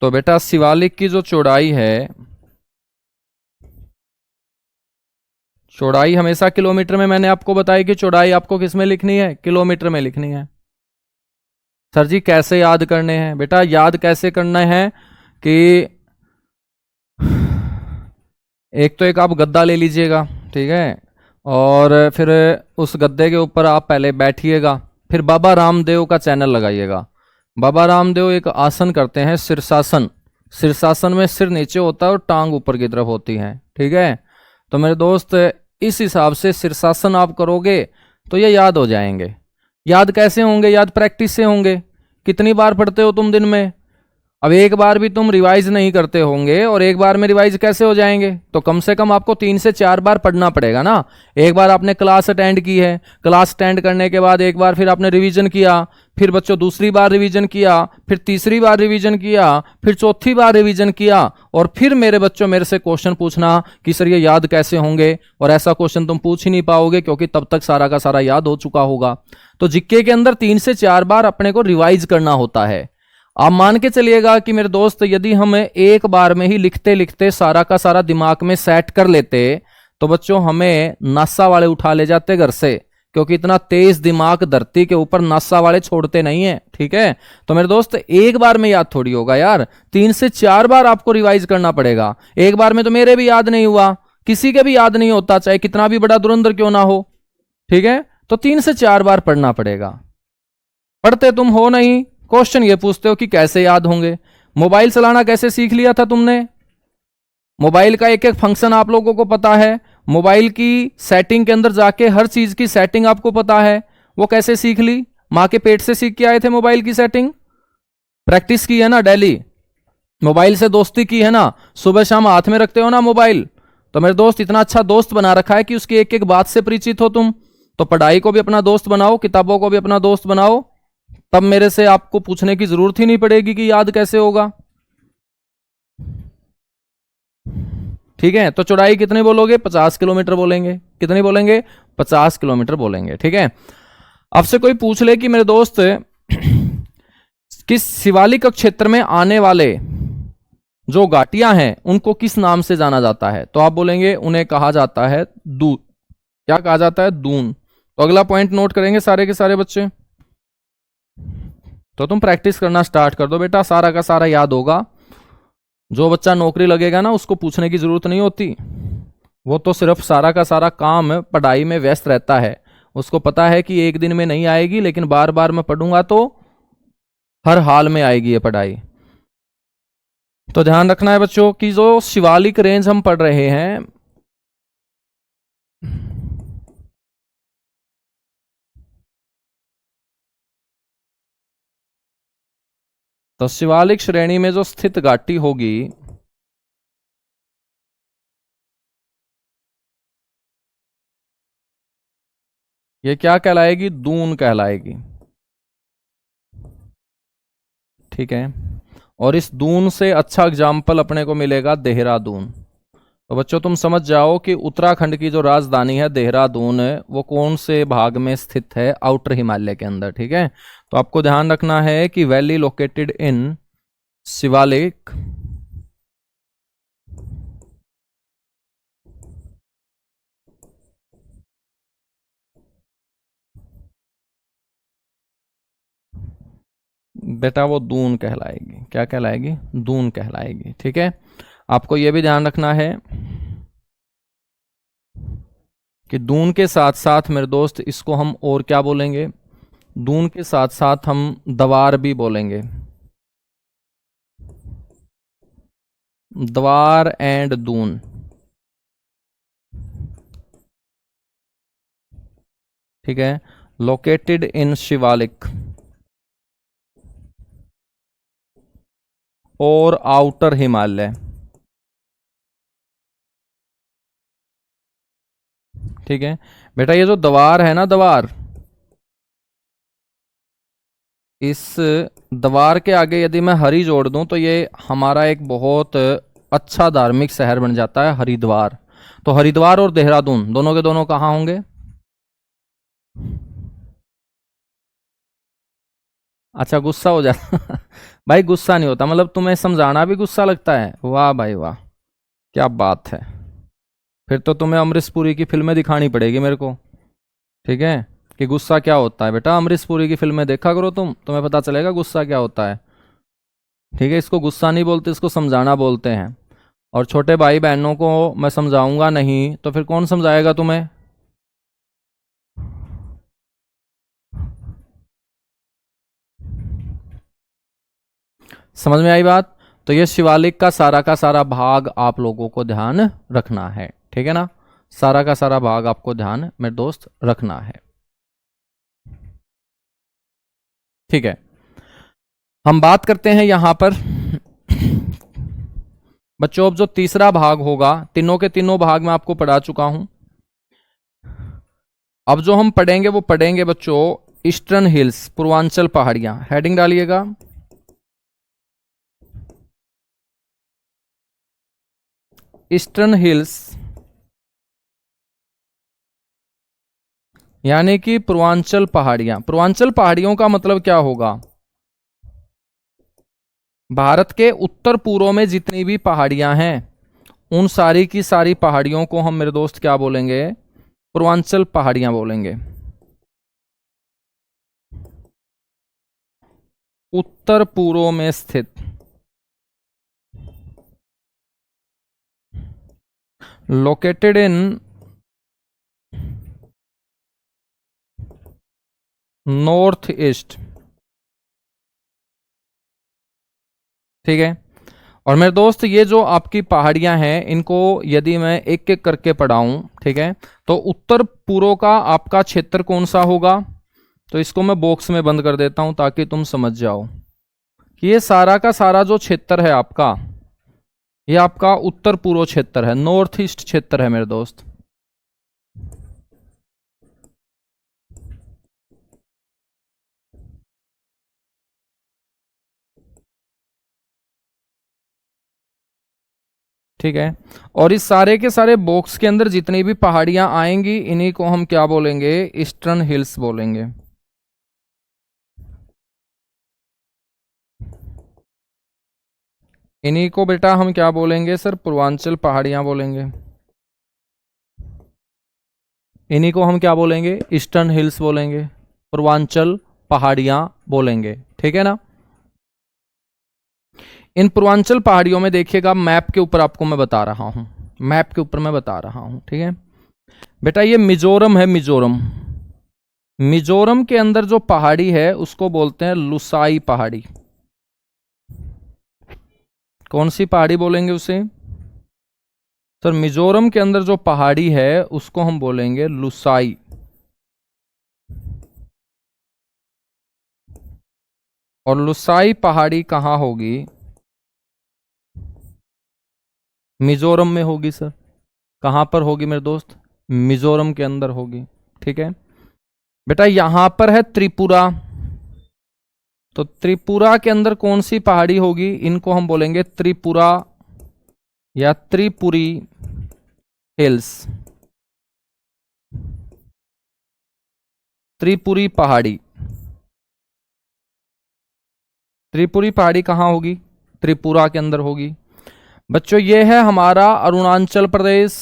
तो बेटा शिवालिक की जो चौड़ाई है, चौड़ाई हमेशा किलोमीटर में, मैंने आपको बताया कि चौड़ाई आपको किस में लिखनी है, किलोमीटर में लिखनी है। सर जी कैसे याद करने हैं? बेटा याद कैसे करना है कि एक तो एक आप गद्दा ले लीजिएगा, ठीक है, और फिर उस गद्दे के ऊपर आप पहले बैठिएगा, फिर बाबा रामदेव का चैनल लगाइएगा। बाबा रामदेव एक आसन करते हैं शीर्षासन, शीर्षासन में सिर नीचे होता है और टांग ऊपर की तरफ होती है, ठीक है। तो मेरे दोस्त इस हिसाब से शीर्षासन आप करोगे तो ये याद हो जाएंगे। याद कैसे होंगे? याद प्रैक्टिस से होंगे। कितनी बार पढ़ते हो तुम दिन में? अब एक बार भी तुम रिवाइज नहीं करते होंगे और एक बार में रिवाइज कैसे हो जाएंगे? तो कम से कम आपको 3 से 4 बार पढ़ना पड़ेगा ना। एक बार आपने क्लास अटेंड की है, क्लास अटेंड करने के बाद एक बार फिर आपने रिवीजन किया, फिर बच्चों दूसरी बार रिवीजन किया, फिर तीसरी बार रिवीजन किया, फिर चौथी बार रिवीजन किया, और फिर मेरे बच्चों मेरे से क्वेश्चन पूछना कि सर ये याद कैसे होंगे, और ऐसा क्वेश्चन तुम पूछ ही नहीं पाओगे क्योंकि तब तक सारा का सारा याद हो चुका होगा। तो जीके के अंदर 3 से 4 बार अपने को रिवाइज करना होता है। आप मान के चलिएगा कि मेरे दोस्त यदि हम एक बार में ही लिखते लिखते सारा का सारा दिमाग में सेट कर लेते तो बच्चों हमें नासा वाले उठा ले जाते घर से, क्योंकि इतना तेज दिमाग धरती के ऊपर नासा वाले छोड़ते नहीं है, ठीक है। तो मेरे दोस्त एक बार में याद थोड़ी होगा यार, 3 से 4 बार आपको रिवाइज करना पड़ेगा। एक बार में तो मेरे भी याद नहीं हुआ, किसी के भी याद नहीं होता, चाहे कितना भी बड़ा धुरंधर क्यों ना हो, ठीक है। तो 3 से 4 बार पढ़ना पड़ेगा। पढ़ते तुम हो नहीं, क्वेश्चन ये पूछते हो कि कैसे याद होंगे। मोबाइल चलाना कैसे सीख लिया था तुमने? मोबाइल का एक एक फंक्शन आप लोगों को पता है, मोबाइल की सेटिंग के अंदर जाके हर चीज की सेटिंग आपको पता है। वो कैसे सीख ली? माँ के पेट से सीख के आए थे मोबाइल की सेटिंग? प्रैक्टिस की है ना डेली, मोबाइल से दोस्ती की है ना, सुबह शाम हाथ में रखते हो ना मोबाइल। तो मेरे दोस्त इतना अच्छा दोस्त बना रखा है कि उसकी एक एक बात से परिचित हो तुम। तो पढ़ाई को भी अपना दोस्त बनाओ, किताबों को भी अपना दोस्त बनाओ, तब मेरे से आपको पूछने की जरूरत ही नहीं पड़ेगी कि याद कैसे होगा, ठीक है। तो चौड़ाई कितनी बोलोगे? 50 किलोमीटर बोलेंगे। कितनी बोलेंगे? 50 किलोमीटर बोलेंगे, ठीक है। आपसे कोई पूछ ले कि मेरे दोस्त किस शिवालिक क्षेत्र में आने वाले जो घाटियां हैं उनको किस नाम से जाना जाता है, तो आप बोलेंगे उन्हें कहा जाता है दून। क्या कहा जाता है? दून। तो अगला पॉइंट नोट करेंगे सारे के सारे बच्चे। तो तुम प्रैक्टिस करना स्टार्ट कर दो बेटा, सारा का सारा याद होगा। जो बच्चा नौकरी लगेगा ना उसको पूछने की जरूरत नहीं होती, वो तो सिर्फ सारा का सारा काम पढ़ाई में व्यस्त रहता है। उसको पता है कि एक दिन में नहीं आएगी, लेकिन बार बार मैं पढ़ूंगा तो हर हाल में आएगी ये पढ़ाई। तो ध्यान रखना है बच्चों कि जो शिवालिक रेंज हम पढ़ रहे हैं, तो शिवालिक श्रेणी में जो स्थित घाटी होगी ये क्या कहलाएगी? दून कहलाएगी, ठीक है। और इस दून से अच्छा एग्जाम्पल अपने को मिलेगा देहरादून। तो बच्चों तुम समझ जाओ कि उत्तराखंड की जो राजधानी है देहरादून है वो कौन से भाग में स्थित है? आउटर हिमालय के अंदर, ठीक है। तो आपको ध्यान रखना है कि वैली लोकेटेड इन शिवालिक बेटा वो दून कहलाएगी। क्या कहलाएगी? दून कहलाएगी, ठीक है। आपको यह भी ध्यान रखना है कि दून के साथ साथ मेरे दोस्त इसको हम और क्या बोलेंगे? दून के साथ साथ हम दवार भी बोलेंगे। दवार एंड दून, ठीक है, लोकेटेड इन शिवालिक और आउटर हिमालय। ठीक है बेटा, ये जो द्वार है ना, द्वार, इस द्वार के आगे यदि मैं हरि जोड़ दूं तो ये हमारा एक बहुत अच्छा धार्मिक शहर बन जाता है, हरिद्वार। तो हरिद्वार और देहरादून दोनों के दोनों कहाँ होंगे? अच्छा, गुस्सा हो जाता भाई गुस्सा नहीं होता, मतलब तुम्हें समझाना भी गुस्सा लगता है? वाह भाई वाह, क्या बात है। फिर तो तुम्हें अमरीश पुरी की फिल्में दिखानी पड़ेगी मेरे को, ठीक है, कि गुस्सा क्या होता है। बेटा अमरीश पुरी की फिल्में देखा करो तुम, तुम्हें पता चलेगा गुस्सा क्या होता है। ठीक है, इसको गुस्सा नहीं बोलते, इसको समझाना बोलते हैं। और छोटे भाई बहनों को मैं समझाऊंगा नहीं तो फिर कौन समझाएगा तुम्हें? समझ में आई बात? तो ये शिवालिक का सारा भाग आप लोगों को ध्यान रखना है, ठीक है ना, सारा का सारा भाग आपको ध्यान मेरे दोस्त रखना है। ठीक है, हम बात करते हैं यहां पर बच्चों, अब जो तीसरा भाग होगा, तीनों के तीनों भाग मैं आपको पढ़ा चुका हूं। अब जो हम पढ़ेंगे वो पढ़ेंगे बच्चों ईस्टर्न हिल्स, पूर्वांचल पहाड़ियां। हेडिंग डालिएगा, ईस्टर्न हिल्स यानी कि पूर्वांचल पहाड़ियां। पूर्वांचल पहाड़ियों का मतलब क्या होगा? भारत के उत्तर पूर्व में जितनी भी पहाड़ियां हैं उन सारी की सारी पहाड़ियों को हम मेरे दोस्त क्या बोलेंगे? पूर्वांचल पहाड़ियां बोलेंगे। उत्तर पूर्व में स्थित, लोकेटेड इन नॉर्थ ईस्ट। ठीक है, और मेरे दोस्त ये जो आपकी पहाड़ियां हैं इनको यदि मैं एक एक करके पढ़ाऊं, ठीक है, तो उत्तर पूर्व का आपका क्षेत्र कौन सा होगा? तो इसको मैं बॉक्स में बंद कर देता हूं ताकि तुम समझ जाओ कि ये सारा का सारा जो क्षेत्र है आपका, ये आपका उत्तर पूर्व क्षेत्र है, नॉर्थ ईस्ट क्षेत्र है मेरे दोस्त। ठीक है, और इस सारे के सारे बॉक्स के अंदर जितनी भी पहाड़ियां आएंगी इन्हीं को हम क्या बोलेंगे? ईस्टर्न हिल्स बोलेंगे। इन्हीं को बेटा हम क्या बोलेंगे सर? पूर्वांचल पहाड़ियां बोलेंगे। इन्हीं को हम क्या बोलेंगे? ईस्टर्न हिल्स बोलेंगे, पूर्वांचल पहाड़ियां बोलेंगे। ठीक है ना? इन पूर्वांचल पहाड़ियों में देखिएगा, मैप के ऊपर आपको मैं बता रहा हूं, मैप के ऊपर मैं बता रहा हूं। ठीक है बेटा, ये मिजोरम है, मिजोरम। मिजोरम के अंदर जो पहाड़ी है उसको बोलते हैं लुसाई पहाड़ी। कौन सी पहाड़ी बोलेंगे उसे सर? मिजोरम के अंदर जो पहाड़ी है उसको हम बोलेंगे लुसाई। और लुसाई पहाड़ी कहां होगी? मिजोरम में होगी सर। कहां पर होगी मेरे दोस्त? मिजोरम के अंदर होगी। ठीक है बेटा, यहां पर है त्रिपुरा, तो त्रिपुरा के अंदर कौन सी पहाड़ी होगी? इनको हम बोलेंगे त्रिपुरा या त्रिपुरी हिल्स, त्रिपुरी पहाड़ी। त्रिपुरी पहाड़ी कहां होगी? त्रिपुरा के अंदर होगी। बच्चों ये है हमारा अरुणाचल प्रदेश,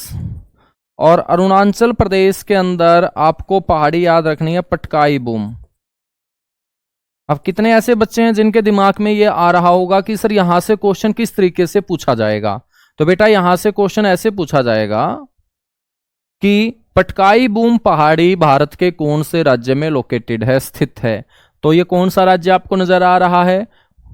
और अरुणाचल प्रदेश के अंदर आपको पहाड़ी याद रखनी है पटकाई बूम। अब कितने ऐसे बच्चे हैं जिनके दिमाग में ये आ रहा होगा कि सर यहां से क्वेश्चन किस तरीके से पूछा जाएगा? तो बेटा यहां से क्वेश्चन ऐसे पूछा जाएगा कि पटकाई बूम पहाड़ी भारत के कौन से राज्य में लोकेटेड है, स्थित है? तो ये कौन सा राज्य आपको नजर आ रहा है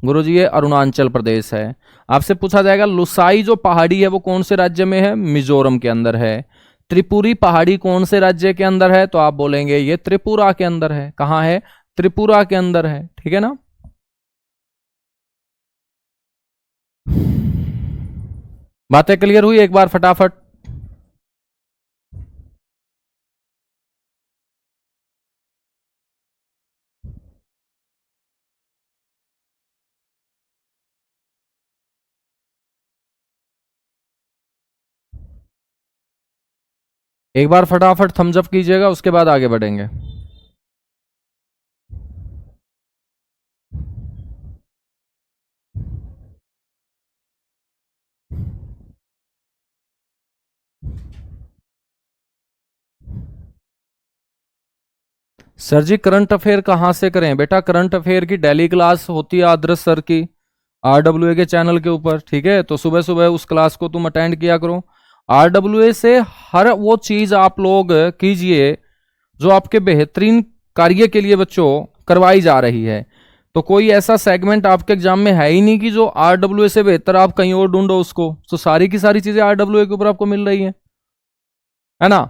गुरुजी? ये अरुणाचल प्रदेश है। आपसे पूछा जाएगा लुसाई जो पहाड़ी है वो कौन से राज्य में है? मिजोरम के अंदर है। त्रिपुरी पहाड़ी कौन से राज्य के अंदर है? तो आप बोलेंगे ये त्रिपुरा के अंदर है। कहां है? त्रिपुरा के अंदर है। ठीक है ना। बातें क्लियर हुई? एक बार फटाफट। एक बार फटाफट थम्स अप कीजिएगा, उसके बाद आगे बढ़ेंगे। सर जी करंट अफेयर कहाँ से करें? बेटा करंट अफेयर की डेली क्लास होती है आदर्श सर की, आरडब्ल्यूए के चैनल के ऊपर। ठीक है, तो सुबह सुबह उस क्लास को तुम अटेंड किया करो। आरडब्ल्यूए से हर वो चीज आप लोग कीजिए जो आपके बेहतरीन कार्य के लिए बच्चों करवाई जा रही है। तो कोई ऐसा सेगमेंट आपके एग्जाम में है ही नहीं कि जो आरडब्ल्यूए से बेहतर आप कहीं और ढूंढो उसको। तो सारी की सारी चीजें आरडब्ल्यूए के ऊपर आपको मिल रही है ना।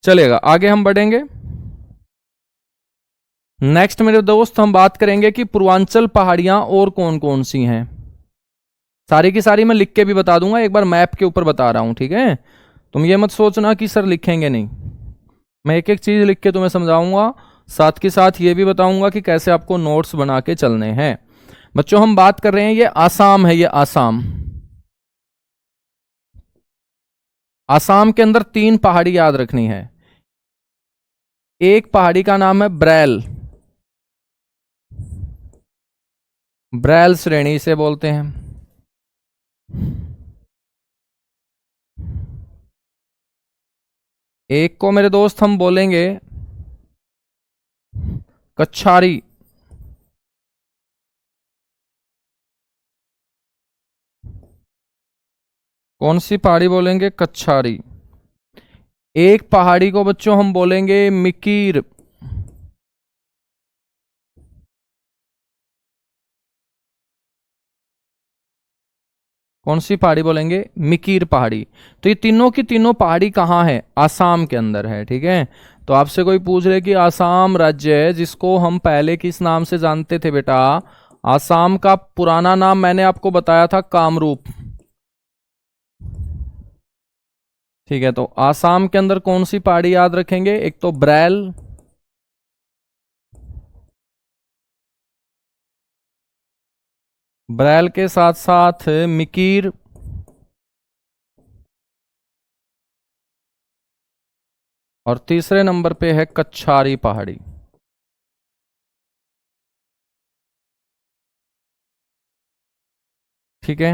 चलेगा, आगे हम बढ़ेंगे। नेक्स्ट मेरे दोस्त हम बात करेंगे कि पूर्वांचल पहाड़ियां और कौन कौन सी हैं। सारी की सारी मैं लिख के भी बता दूंगा, एक बार मैप के ऊपर बता रहा हूं। ठीक है, तुम ये मत सोचना कि सर लिखेंगे नहीं, मैं एक एक चीज लिख के तुम्हें समझाऊंगा, साथ के साथ ये भी बताऊंगा कि कैसे आपको नोट्स बना के चलने हैं। बच्चों हम बात कर रहे हैं, ये आसाम है, ये आसाम। आसाम के अंदर 3 पहाड़ी याद रखनी है। एक पहाड़ी का नाम है ब्रैल, ब्रैल श्रेणी से बोलते हैं। एक को मेरे दोस्त हम बोलेंगे कच्छारी। कौन सी पहाड़ी बोलेंगे? कच्छारी। एक पहाड़ी को बच्चों हम बोलेंगे मिकीर। कौन सी पहाड़ी बोलेंगे? मिकीर पहाड़ी। तो ये तीनों की तीनों पहाड़ी कहाँ है? आसाम के अंदर है। ठीक है, तो आपसे कोई पूछ रहे कि आसाम राज्य है जिसको हम पहले किस नाम से जानते थे बेटा? आसाम का पुराना नाम मैंने आपको बताया था कामरूप। ठीक है, तो आसाम के अंदर कौन सी पहाड़ी याद रखेंगे? एक तो ब्रैल, ब्रैल के साथ साथ मिकीर, और तीसरे नंबर पे है कच्छारी पहाड़ी। ठीक है,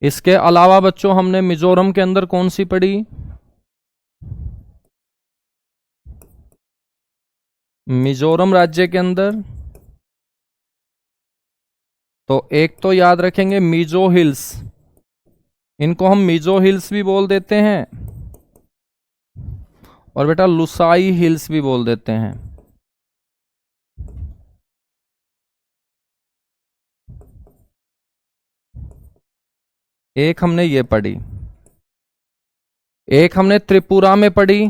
इसके अलावा बच्चों हमने मिजोरम के अंदर कौन सी पढ़ी? मिजोरम राज्य के अंदर तो एक तो याद रखेंगे मिजो हिल्स, इनको हम मिजो हिल्स भी बोल देते हैं, और बेटा लुसाई हिल्स भी बोल देते हैं। एक हमने ये पढ़ी, एक हमने त्रिपुरा में पढ़ी,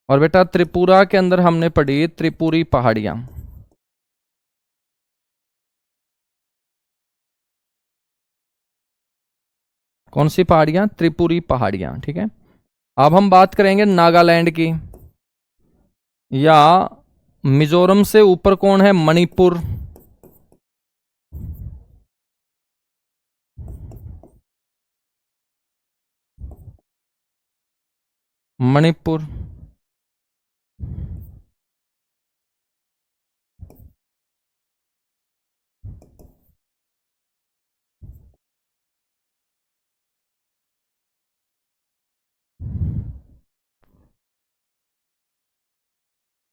और बेटा त्रिपुरा के अंदर हमने पढ़ी त्रिपुरी पहाड़ियां। कौन सी पहाड़ियां? त्रिपुरी पहाड़ियां। ठीक है, अब हम बात करेंगे नागालैंड की, या मिजोरम से ऊपर कौन है? मणिपुर। मणिपुर।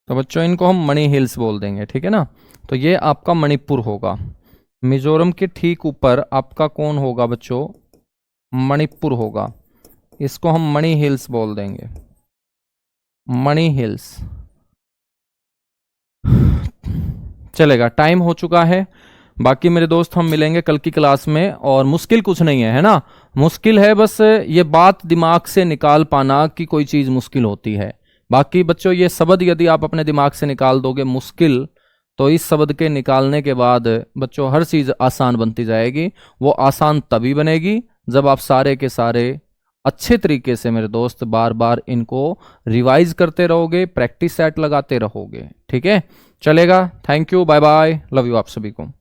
तो बच्चों इनको हम मणि हिल्स बोल देंगे। ठीक है ना, तो ये आपका मणिपुर होगा। मिजोरम के ठीक ऊपर आपका कौन होगा बच्चों? मणिपुर होगा, इसको हम मणि हिल्स बोल देंगे, मणि हिल्स। चलेगा, टाइम हो चुका है। बाकी मेरे दोस्त हम मिलेंगे कल की क्लास में, और मुश्किल कुछ नहीं है ना। मुश्किल है बस ये बात दिमाग से निकाल पाना कि कोई चीज़ मुश्किल होती है। बाकी बच्चों ये शब्द यदि आप अपने दिमाग से निकाल दोगे मुश्किल, तो इस शब्द के निकालने के बाद बच्चों हर चीज़ आसान बनती जाएगी। वो आसान तभी बनेगी जब आप सारे के सारे अच्छे तरीके से मेरे दोस्त बार बार इनको रिवाइज करते रहोगे, प्रैक्टिस सेट लगाते रहोगे। ठीक है, चलेगा। Thank you, bye bye, love you आप सभी को।